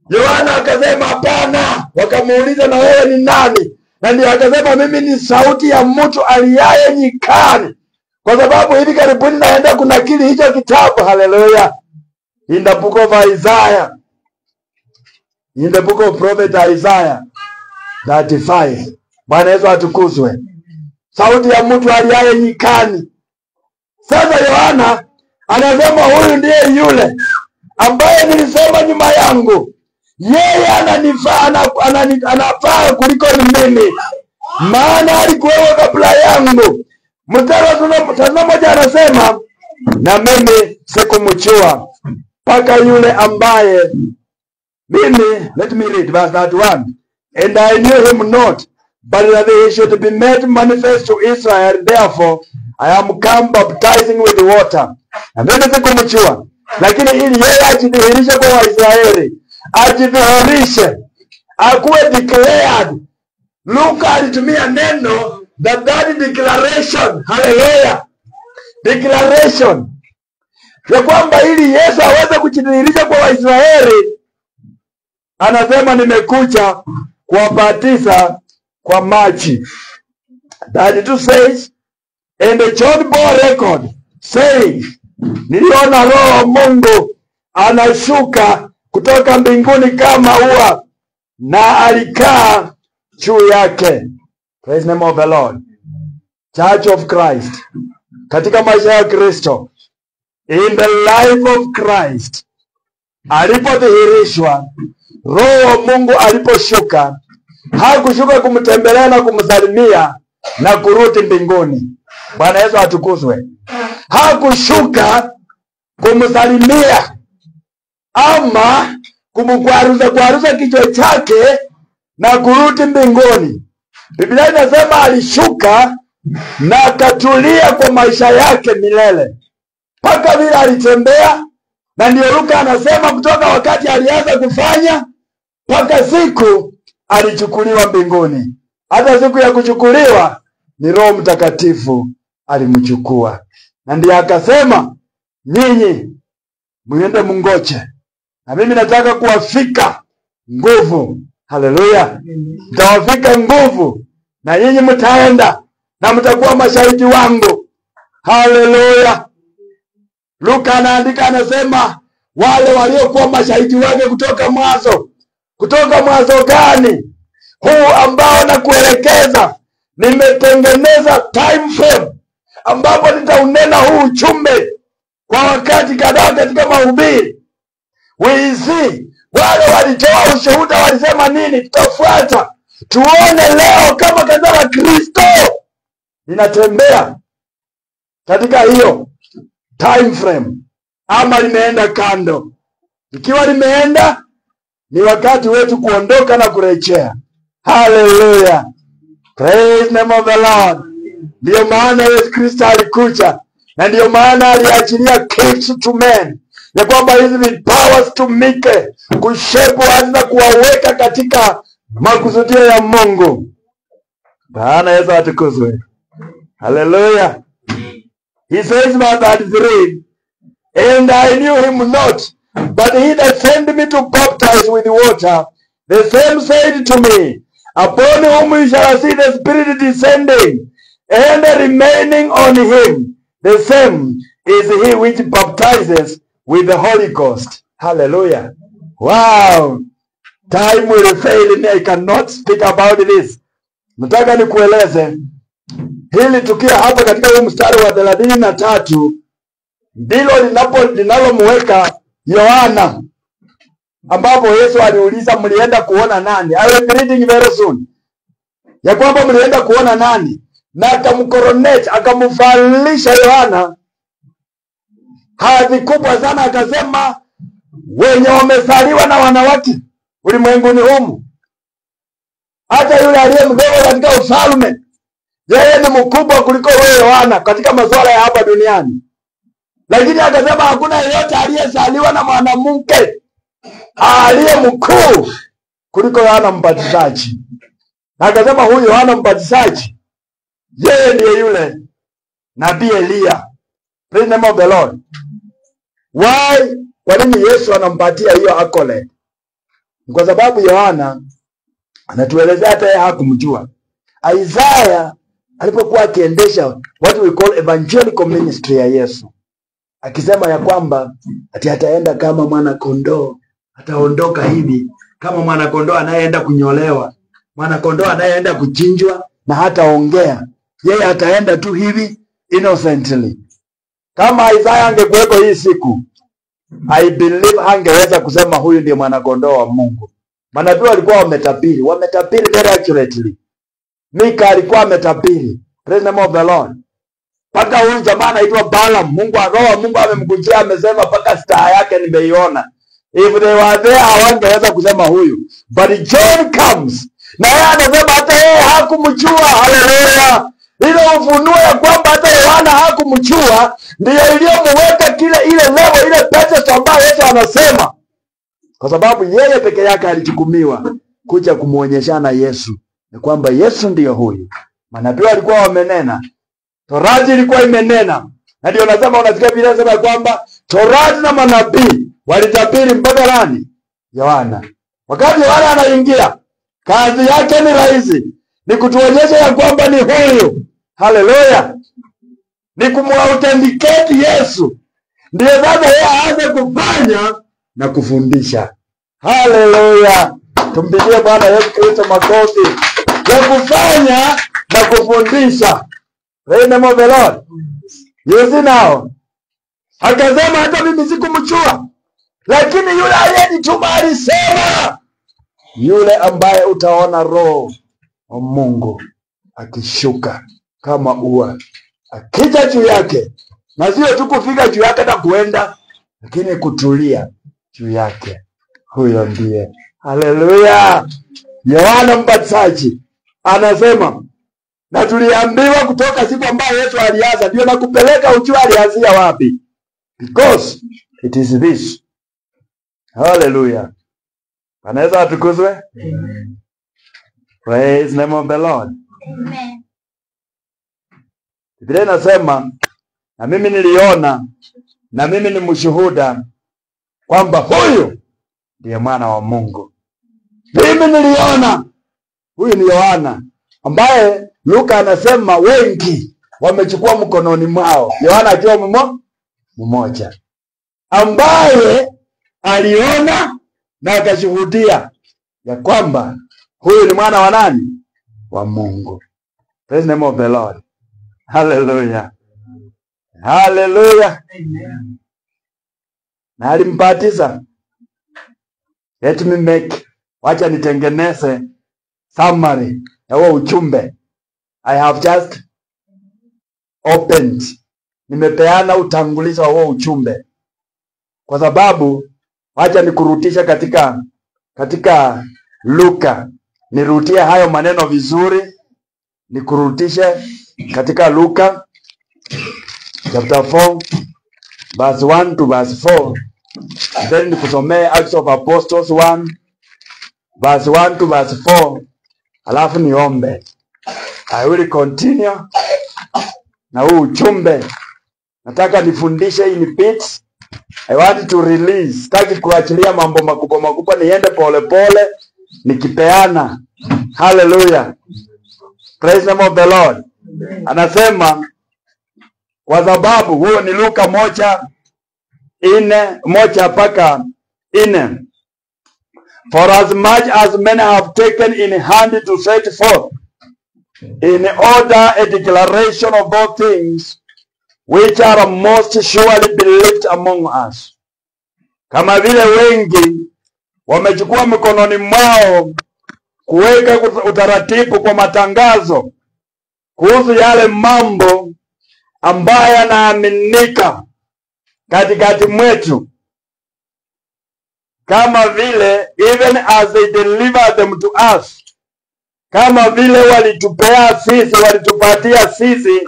Yohana akasema hapana. Wakamuuliza na wewe ni nani? Na ndiye akasema mimi ni sauti ya mtu aliaye nyikani, kwa sababu hivi karibuni naenda kunakili hicho kitabu. Haleluya. In the book of Isaiah, in the book of prophet Isaiah 35. Bwana Yesu atukuzwe. Sauti ya mtu aliaye nyikani. Sasa Yohana anasema huyu ndiye yule ambaye nilisema nyuma yangu, yeye anafaa kuliko mimi, maana alikuwa kabla yangu. Mstari wa moja anasema na mimi sikumjua mpaka yule ambaye mimi. Let me read verse 31. And I knew him not, but that he should be made manifest to Israel, therefore I am come baptizing with water. Na mimi sikumjua, lakini ili yeye ajidhihirishe kwa Waisraeli, ajidhihirishe, akuwe declared. Luka alitumia neno that declaration. Hallelujah. Declaration ya kwamba ili Yesu aweze kujidhihirisha kwa Waisraeli, anasema nimekuja kuwabatiza kwa maji. 32 says, and John bore record saying, niliona Roho wa Mungu anashuka kutoka mbinguni kama ua, na alikaa juu yake. Praise the name of the Lord. Church of Christ, katika maisha ya Kristo, in the life of Christ, alipodhihirishwa, Roho wa Mungu aliposhuka, hakushuka kumtembelea na kumsalimia na kurudi mbinguni. Bwana Yesu atukuzwe. Hakushuka kumsalimia ama kumkwaruza kichwa chake na kurudi mbinguni. Biblia inasema alishuka na akatulia kwa maisha yake milele, mpaka vile alitembea. Na ndio Luka anasema kutoka wakati alianza kufanya mpaka siku alichukuliwa mbinguni. Hata siku ya kuchukuliwa ni Roho Mtakatifu alimchukua, na ndiye akasema nyinyi muende mungoche, na mimi nataka kuwafika nguvu. Haleluya. Mtawafika nguvu, na nyinyi mtaenda na mtakuwa mashahidi wangu. Haleluya. Luka anaandika anasema wale waliokuwa mashahidi wake kutoka mwanzo. Kutoka mwanzo gani? Huu ambao nakuelekeza. Nimetengeneza time frame ambapo nitaunena huu ujumbe kwa wakati kadhaa katika mahubiri. We see wale walitoa ushuhuda walisema nini, tutafuata. Tuone leo kama kanisa la Kristo linatembea katika hiyo time frame ama limeenda kando. Ikiwa limeenda, ni wakati wetu kuondoka na kurejea. Hallelujah. Praise the name of the Lord. Ndio maana Yesu Kristo alikuja, na ndio maana aliachilia gifts to men, ya kwamba hizi ni powers to make, kushape watu na kuwaweka katika makusudio ya Mungu. Bwana Yesu atukuzwe. Hallelujah. He says verse 33, and I knew him not, but he that sent me to baptize with water, the same said to me, upon whom you shall see the Spirit descending and remaining on him, the same is he which baptizes with the Holy Ghost. Hallelujah. Wow. Time will fail me. I cannot speak about this. Nataka nikueleze hili tukio hapa katika huu mstari wa 33 ndilo linalomweka Yohana, ambapo Yesu aliuliza mlienda kuona nani? I will be reading very soon. Ya kwamba mlienda kuona nani? na akamkoronate, akamvalisha Yohana hadhi kubwa sana. Akasema wenye wamezaliwa na wanawake ulimwenguni humu, hata yule aliye mdogo katika ufalme, yeye ni mkubwa kuliko wewe Yohana katika masuala ya hapa duniani. Lakini akasema hakuna yeyote aliyezaliwa na mwanamke aliye mkuu kuliko Yohana Mbatizaji. Na akasema huyu Yohana Mbatizaji yeye ndiye yule nabii Elia. Praise the name of the Lord. Why? Kwa nini Yesu anampatia hiyo accolade? Kwa sababu Yohana anatuelezea hata yeye hakumjua. Isaiah alipokuwa akiendesha what we call evangelical ministry ya Yesu, akisema ya kwamba ati ataenda kama mwana kondoo, ataondoka hivi kama mwana kondoo anayeenda kunyolewa, mwana kondoo anayeenda kuchinjwa, na hataongea, yeye ataenda tu hivi innocently. Kama Isaiah angekuweko hii siku, I believe hangeweza kusema huyu ndiye mwana kondoo wa Mungu. Manabii walikuwa wametabiri very accurately. Mika alikuwa ametabiri. Praise the name of the Lord. Paka huyu jamaa anaitwa Balaam, Mungu amemkujia, amesema paka star yake nimeiona. If they were there hawangeweza kusema huyu. But John comes, na yeye anasema hata yeye hakumjua. Haleluya. Ile ufunuo ya kwamba hata Yohana hakumjua ndio iliyomweka ile level, ile pedestal ambayo Yesu anasema. Kwa sababu yeye peke yake alichukumiwa kuja kumuonyeshana Yesu, ni kwamba Yesu ndiyo huyu. Manabii walikuwa wamenena, Torati ilikuwa imenena. Na ndio nasema, unasikia Biblia inasema kwamba Torati na manabii walitabiri mpaka nani? Yohana. Wakati Yohana anaingia, kazi yake ni rahisi, ni kutuonyesha ya kwamba ni huyu. Haleluya. Ni kumuauthenticate Yesu. Ndio sasa yeye aanze kufanya na kufundisha. Haleluya. Tumpigie Bwana Yesu Kristo makofi. Ya kufanya na kufundisha. Praise the name of the Lord. You see now. Akasema hata mimi sikumjua, lakini yule aliyenituma alisema. Yule ambaye utaona roho wa Mungu akishuka kama ua, akija juu yake, na sio tu kufika juu yake na kuenda, lakini kutulia juu yake. Huyo ndiye. Haleluya. Yohana Mbatizaji anasema, na tuliambiwa kutoka siku ambayo Yesu alianza, ndio nakupeleka ujue alianzia wapi. Because it is this. Hallelujah. Anaweza atukuzwe? Amen. Praise the name of the Lord. Amen. Biblia inasema, na mimi niliona, na mimi ni mshuhuda kwamba huyu ndiye mwana wa Mungu. Mimi niliona. Huyu ni Yohana ambaye Luka anasema wengi wamechukua mkononi mwao, Yohana akiwa mmoja, ambaye aliona na akashuhudia ya kwamba huyu ni mwana wa nani? Wa Mungu. Praise the name of the Lord. Hallelujah. Hallelujah. Amen. Na alimbatiza. Let me make, wacha nitengeneze summary ya huo ujumbe. I have just opened. Nimepeana utangulizi wa huo ujumbe. Kwa sababu wacha nikurutisha katika Luka. Nirutie hayo maneno vizuri. Nikurutishe katika Luka chapter 4 verse 1 to verse 4. Then nikusomee Acts of Apostles 1 verse 1 to verse 4. Alafu niombe. I will continue na huu ujumbe. Nataka nifundishe in bits. I want to release. Sitaki kuachilia mambo makubwa, niende pole pole nikipeana. Hallelujah. Praise the name of the Lord. Anasema kwa sababu huo ni Luka 1:1-4. For as much as men have taken in hand to set forth in order a declaration of those things which are most surely believed among us. Kama vile wengi wamechukua mikononi mwao kuweka utaratibu kwa matangazo kuhusu yale mambo ambayo yanaaminika katikati mwetu, kama vile even as they deliver them to us, kama vile walitupatia sisi,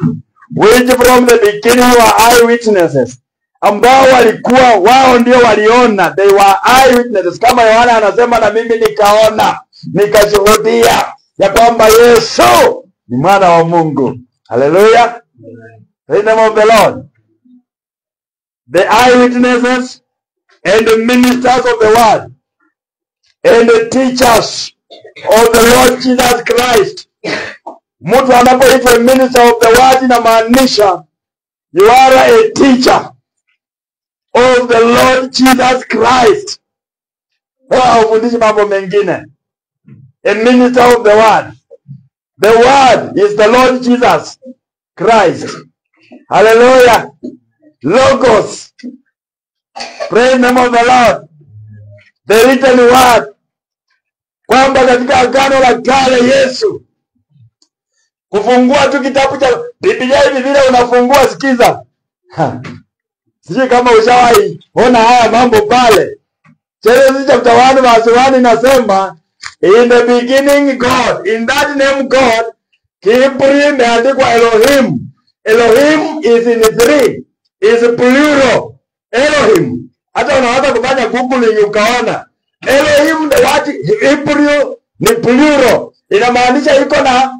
which from the beginning were eyewitnesses, ambao walikuwa wao ndio waliona, they were eyewitnesses. Kama Yohana anasema, na mimi nikaona, nikashuhudia ya kwamba Yesu ni mwana wa Mungu. Hallelujah. Praise the name of the Lord. The eyewitnesses and the ministers of the word and the teachers of the Lord Jesus Christ. Mtu anapoitwa minister of the word inamaanisha you are a teacher of the Lord Jesus Christ. Haufundishi mambo mengine. A minister of the word. The word is the Lord Jesus Christ. Hallelujah. Logos. Praise the name of the Lord. The written word. Kwamba katika agano la kale Yesu, kufungua tu kitabu cha Biblia hivi vile unafungua, sikiza. Sijui kama ushawahi ona haya mambo pale. Genesis chapter 1 verse 1 inasema, in the beginning God, in that name God, Kibri imeandikwa Elohim. Elohim is in 3, is plural. Elohim. Hata unaweza kufanya Googling ukaona. Elohim, the word Hebrew ni plural. Inamaanisha iko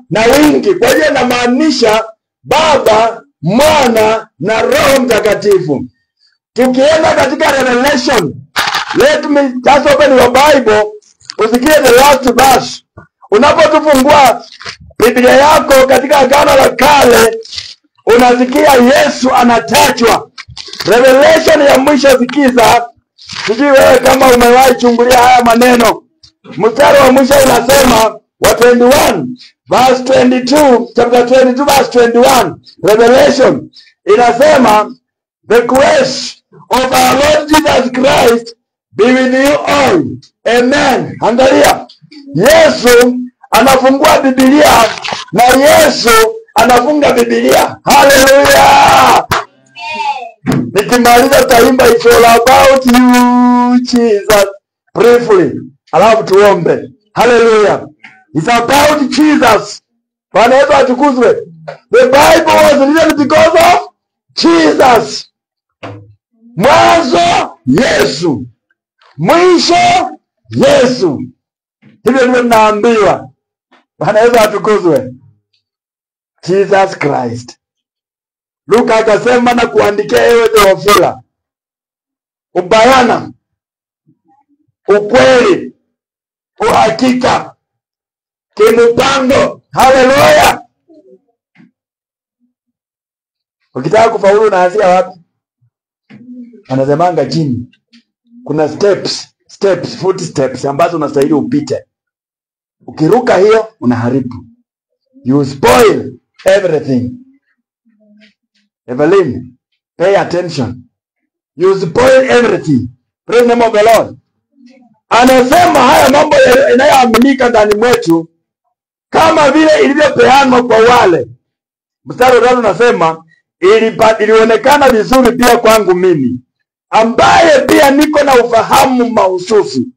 na wingi. Kwa hiyo inamaanisha Baba, Mwana na Roho Mtakatifu. Tukienda katika Revelation, let me just open your Bible, usikie the last verse. Unapotufungua Biblia yako katika agano la kale, unasikia Yesu anatajwa. Revelation ya mwisho, sikiza. Sijui wewe kama umewahi chungulia haya maneno. Mstari wa mwisho unasema wa 21 verse 22, chapter 22 verse 21. Revelation inasema, the grace of our Lord Jesus Christ be with you all. Amen. Angalia, Yesu anafungua Biblia na Yesu anafunga Biblia. Hallelujah. Nikimaliza taimba it's all about you Jesus briefly, alafu tuombe. Hallelujah. It's about Jesus. Bwana Yesu atukuzwe. The Bible was written because of Jesus. Mwanzo Yesu, mwisho Yesu. Hivyo ndivyo tunaambiwa. Bwana Yesu atukuzwe. Jesus Christ. Luka akasema na kuandikia ewe Theofila, ubayana, ukweli, uhakika, kimpango. Hallelujah. Ukitaka kufaulu unaanzia wapi? Anasemanga chini kuna footsteps ambazo unastahili upite. Ukiruka hiyo unaharibu. You spoil everything. Evelyn, pay attention. You spoil everything. Praise the name of the Lord. Anasema haya mambo yanayoaminika ndani mwetu kama vile ilivyopeanwa kwa wale. Mstari wa 3 unasema, ilionekana vizuri pia kwangu mimi, ambaye pia niko na ufahamu mahususi,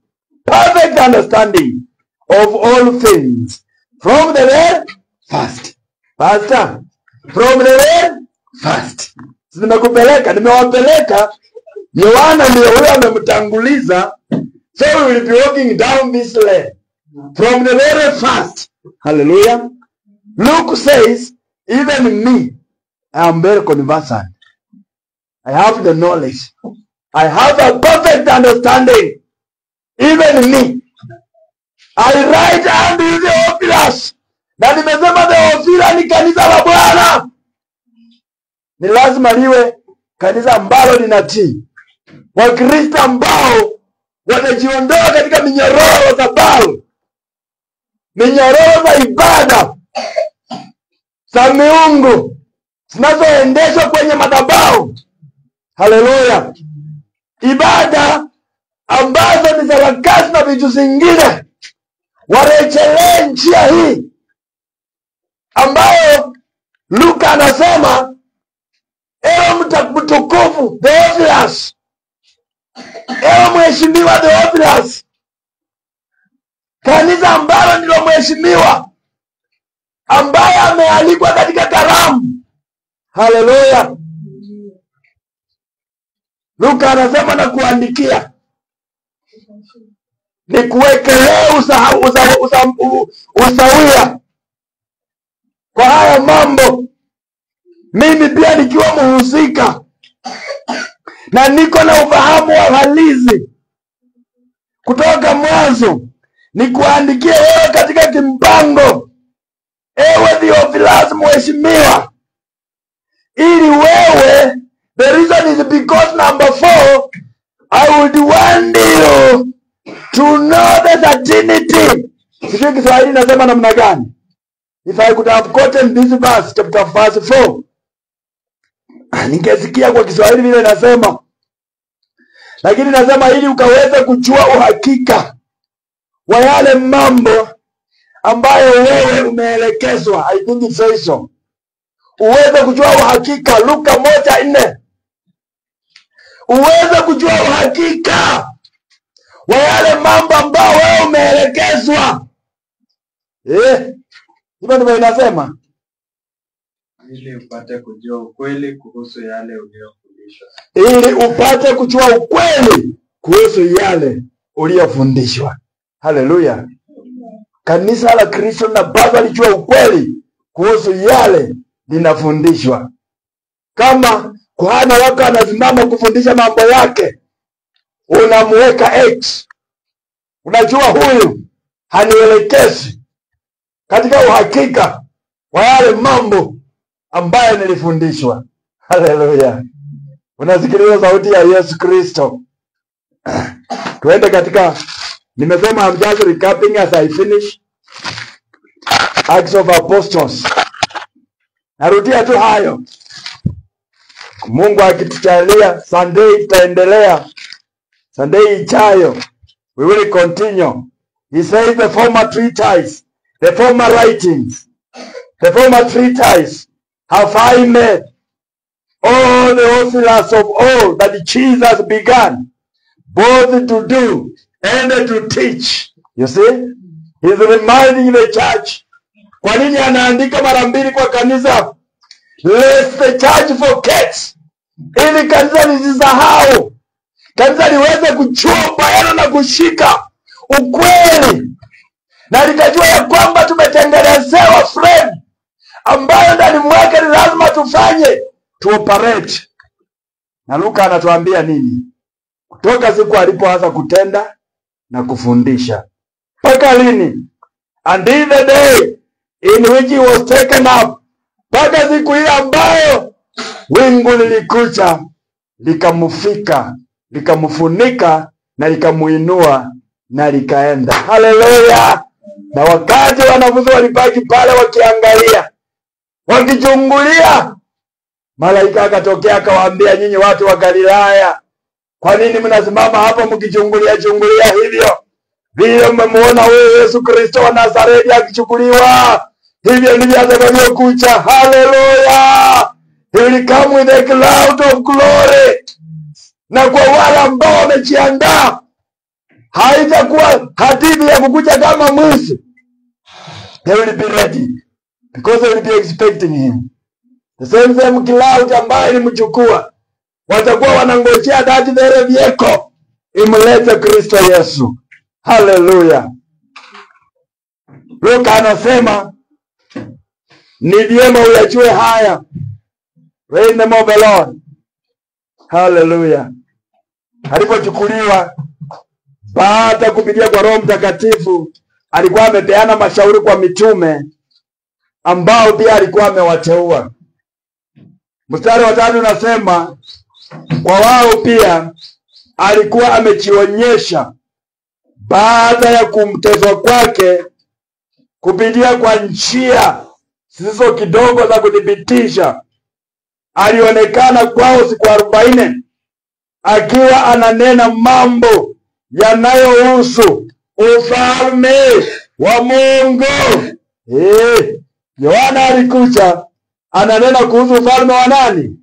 perfect understanding of all things from the very first. Pastor, from the very first. Nimewapeleka Yohana, ndio huyo amemtanguliza. So we will be walking down this lane from the very first. Hallelujah. Luke says, even me, I am very conversant. I have the knowledge. I have a perfect understanding. Even me. I write unto Theophilus. Na nimesema Theophila ni kanisa la Bwana. Ni lazima liwe kanisa ambalo linatii. Wakristo ambao watajiondoa katika minyororo za Baal, minyororo za ibada za miungu zinazoendeshwa kwenye madhabahu. Haleluya. Ibada ambazo ni sarakasi na vitu zingine, warejelee njia hii ambayo Luka anasema, ewe mtukufu Theophilus, ewe mheshimiwa Theophilus, kanisa ambalo ndilo mheshimiwa ambaye amealikwa katika karamu. Haleluya. Luka anasema na kuandikia, ni kuwekelea usawia kwa haya mambo. Mimi pia nikiwa mhusika na niko na ufahamu wa halisi kutoka mwanzo, ni kuandikia wewe katika kimpango, ewe Theophilus mheshimiwa, ili wewe, the reason is because number 4, I would want you to know the certainty. Sijui Kiswahili nasema namna gani. If I could have quoted this verse, chapter verse 4, ningesikia kwa Kiswahili vile nasema. Lakini nasema ili ukaweze kujua uhakika wa yale mambo ambayo wewe umeelekezwa. I think it says so. Uweze kujua uhakika. Luka 1:4. Uweze kujua uhakika wa yale mambo ambayo wewe umeelekezwa. Hivyo ndivyo inasema. Ili upate kujua ukweli kuhusu yale uliyofundishwa. Ili upate kujua ukweli kuhusu yale uliyofundishwa. Haleluya. Kanisa la Kristo linapaswa lijue ukweli kuhusu yale linafundishwa. Kama kuhani wako anasimama kufundisha mambo yake, unamweka X. Unajua huyu hanielekezi katika uhakika wa yale mambo ambayo nilifundishwa. Haleluya. Unasikiliza sauti ya Yesu Kristo. Tuende katika, nimesema I'm just recapping as I finish Acts of Apostles. Narudia tu hayo. Mungu akitujalia Sunday tutaendelea. Sunday ijayo we will continue. He says the former treatise, the former writings, the former treatise have I made all the officers of all that Jesus began both to do and to teach. You see? He's reminding the church. Kwa nini anaandika mara mbili kwa kanisa? Lest the church forgets. Ili kanisa lisisahau. Kanisa liweze kujua bayana na kushika ukweli. Na likajua ya kwamba tumetengenezewa frame ambayo ndani mwake ni lazima tufanye, tuoperate. Na Luka anatuambia nini? Kutoka siku alipoanza kutenda na kufundisha. Mpaka lini? Until the day in which he was taken up. Mpaka siku ile ambayo wingu lilikuja likamufika, likamfunika na likamuinua na likaenda. Haleluya. Na wakati wanafunzi walibaki pale wakiangalia, wakichungulia, malaika akatokea akawaambia, nyinyi watu wa Galilaya, kwa nini mnasimama hapa mkichungulia hivyo? Vile mmemuona wewe Yesu Kristo wa Nazareti akichukuliwa, hivyo ndivyo atakavyokuja. Haleluya. He will come with a cloud of glory. Na kwa wale ambao wamejiandaa, haitakuwa hadithi ya kukuja kama mwizi. They will be ready because they will be expecting him. The same cloud ambayo ilimchukua, watakuwa wanangojea that very vehicle imlete Kristo Yesu. Haleluya. Luka anasema ni vyema uyajue haya. Praise the name of the Lord. Haleluya. Alipochukuliwa baada kupitia kwa Roho Mtakatifu, alikuwa amepeana mashauri kwa mitume ambao pia alikuwa amewateua. Mstari wa 3 unasema kwa wao pia alikuwa amejionyesha baada ya kumteswa kwake kupitia kwa njia zisizo kidogo za kudhibitisha. Alionekana kwao siku 40 akiwa ananena mambo yanayohusu ufalme wa Mungu. Yohana alikuja ananena kuhusu ufalme wa nani?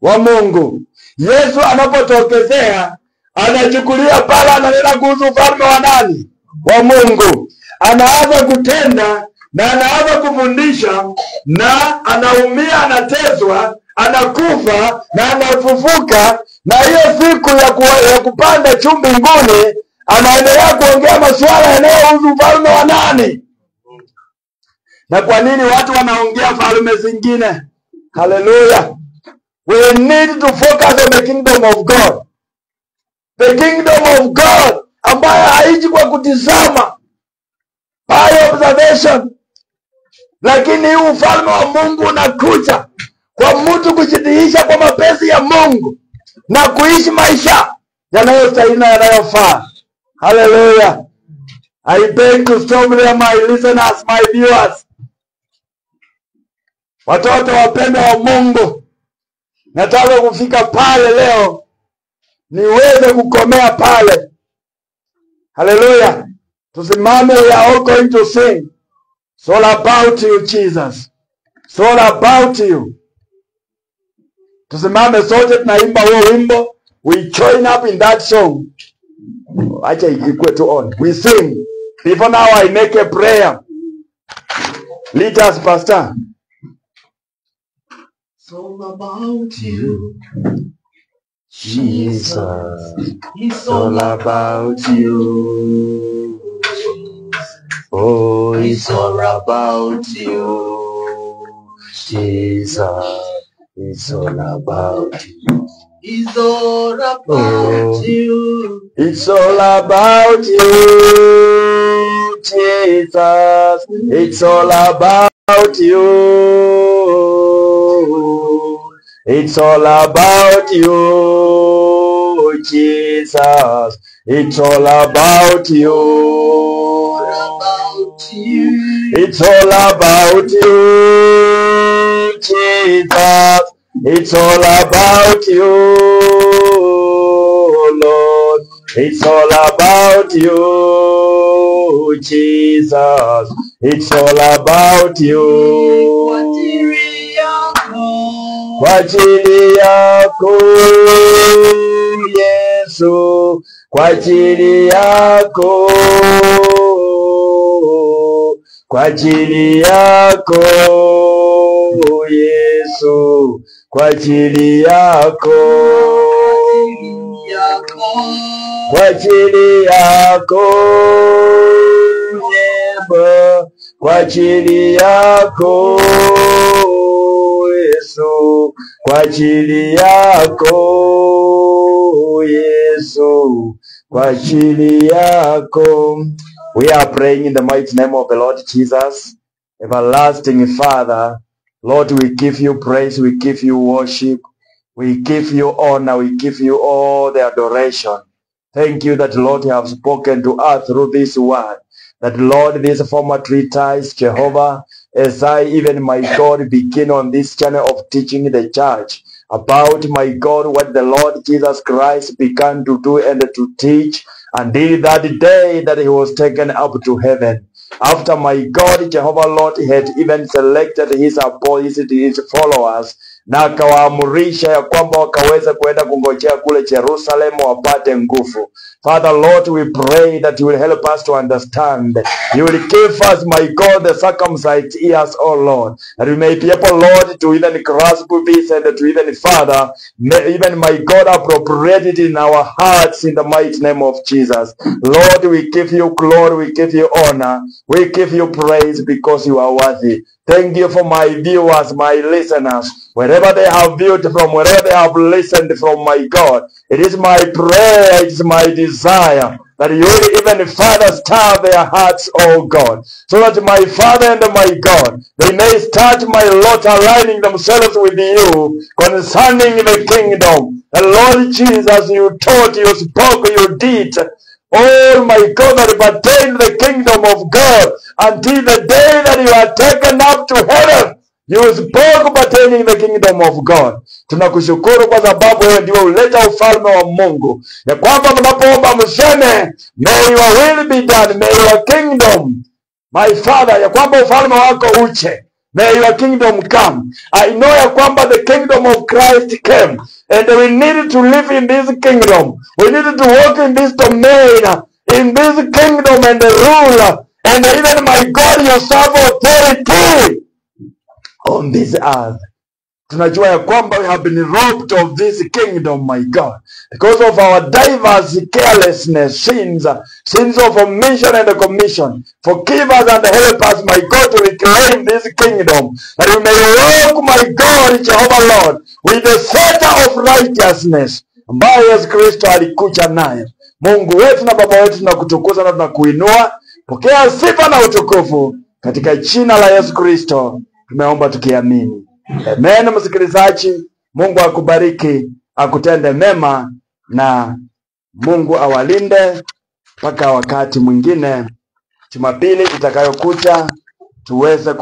Wa Mungu. Yesu anapotokezea anachukulia pala, ananena kuhusu ufalme wa nani? Wa Mungu. Anaanza kutenda na anaanza kufundisha, na anaumia, anateswa, anakufa na anafufuka, na hiyo siku ya kupanda juu mbinguni anaendelea kuongea masuala yanayohusu ufalme wa nani? Na kwa nini watu wanaongea falme zingine? Hallelujah. We need to focus on the kingdom of God. The kingdom of God ambayo haiji kwa kutizama, by observation. Lakini hii ufalme wa Mungu unakuja kwa mtu kujidhihirisha kwa mapenzi ya Mungu na kuishi maisha yanayostahili na yanayofaa. Hallelujah. I beg to stop there, my listeners, my viewers. Watoto wapendwa wa Mungu, nataka kufika pale leo niweze kukomea pale. Hallelujah. Tusimame, we are all going to sing. It's all about you, Jesus. It's all about you. Tusimame sote tunaimba huo wimbo. We join up in that song. Acha ikue to on. We sing. Before now I make a prayer. Lead us, Pastor. It's all about you, Jesus. It's all about you. Oh, it's all about you, Jesus. It's all about you. It's all about you. It's all about you, Jesus. It's all about you. It's all about you, Jesus. It's all about you. It's all about you, Jesus. It's all about you, Lord. It's all about you, Jesus. It's all about you. Kwa ajili yako Yesu, kwa ajili yako, kwa ajili yako Yesu, kwa ajili yako, kwa ajili yako Yesu, kwa ajili yako Yesu, kwa ajili yako Yesu, kwa ajili yako. We are praying in the mighty name of the Lord Jesus. Everlasting Father, Lord, we give you praise, we give you worship, we give you honor, we give you all the adoration. Thank you that, Lord, you have spoken to us through this word. That, Lord, this former treatise, Jehovah, as I, even my God, begin on this channel of teaching the church about, my God, what the Lord Jesus Christ began to do and to teach until that day that he was taken up to heaven. After, my God, Jehovah, Lord, he had even selected his apostles, his followers, na akawaamurisha ya kwamba wakaweza kuenda kungojea kule Jerusalem wapate nguvu. Father, Lord, we pray that you will help us to understand. You will give us, my God, the circumcised ears, oh Lord, that we may be able, Lord, to even grasp this and to even, Father, even, my God, appropriate it in our hearts in the mighty name of Jesus. Lord, we give you glory, we give you honor, we give you praise because you are worthy. Thank you for my viewers, my listeners, wherever they have viewed from, wherever they have listened from, my God. It is my prayer, it is my desire that you will even, Father, stir their hearts, oh God, so that my Father and my God, they may start, my Lord, aligning themselves with you concerning the kingdom. And Lord Jesus, you taught, you spoke, you did. Oh my God, that pertain the kingdom of God until the day that you are taken up to heaven. You spoke pertaining the kingdom of God. Tunakushukuru kwa sababu wewe ndiwe uleta ufalme wa Mungu. Ya kwamba mnapoomba mseme, may your will be done, may your kingdom, my Father, ya kwamba ufalme wako uje. May your kingdom come. I know ya kwamba the kingdom of Christ came, and we need to live in this kingdom. We need to walk in this domain, in this kingdom and rule, and even, my God, you serve authority on this earth. Tunajua ya kwamba we have been robbed of this kingdom, my God, because of our diverse carelessness, sins of omission and commission. Forgive us and help us, my God, to reclaim this kingdom, that we may walk, my God, Jehovah Lord, with the center of righteousness ambayo Yesu Kristo alikuja nayo. Mungu wetu na Baba wetu, tunakutukuza na tunakuinua. Pokea sifa na utukufu katika jina la Yesu Kristo tumeomba tukiamini. Amen. Msikilizaji, Mungu akubariki, akutende mema, na Mungu awalinde mpaka wakati mwingine, Jumapili itakayokuja tuweze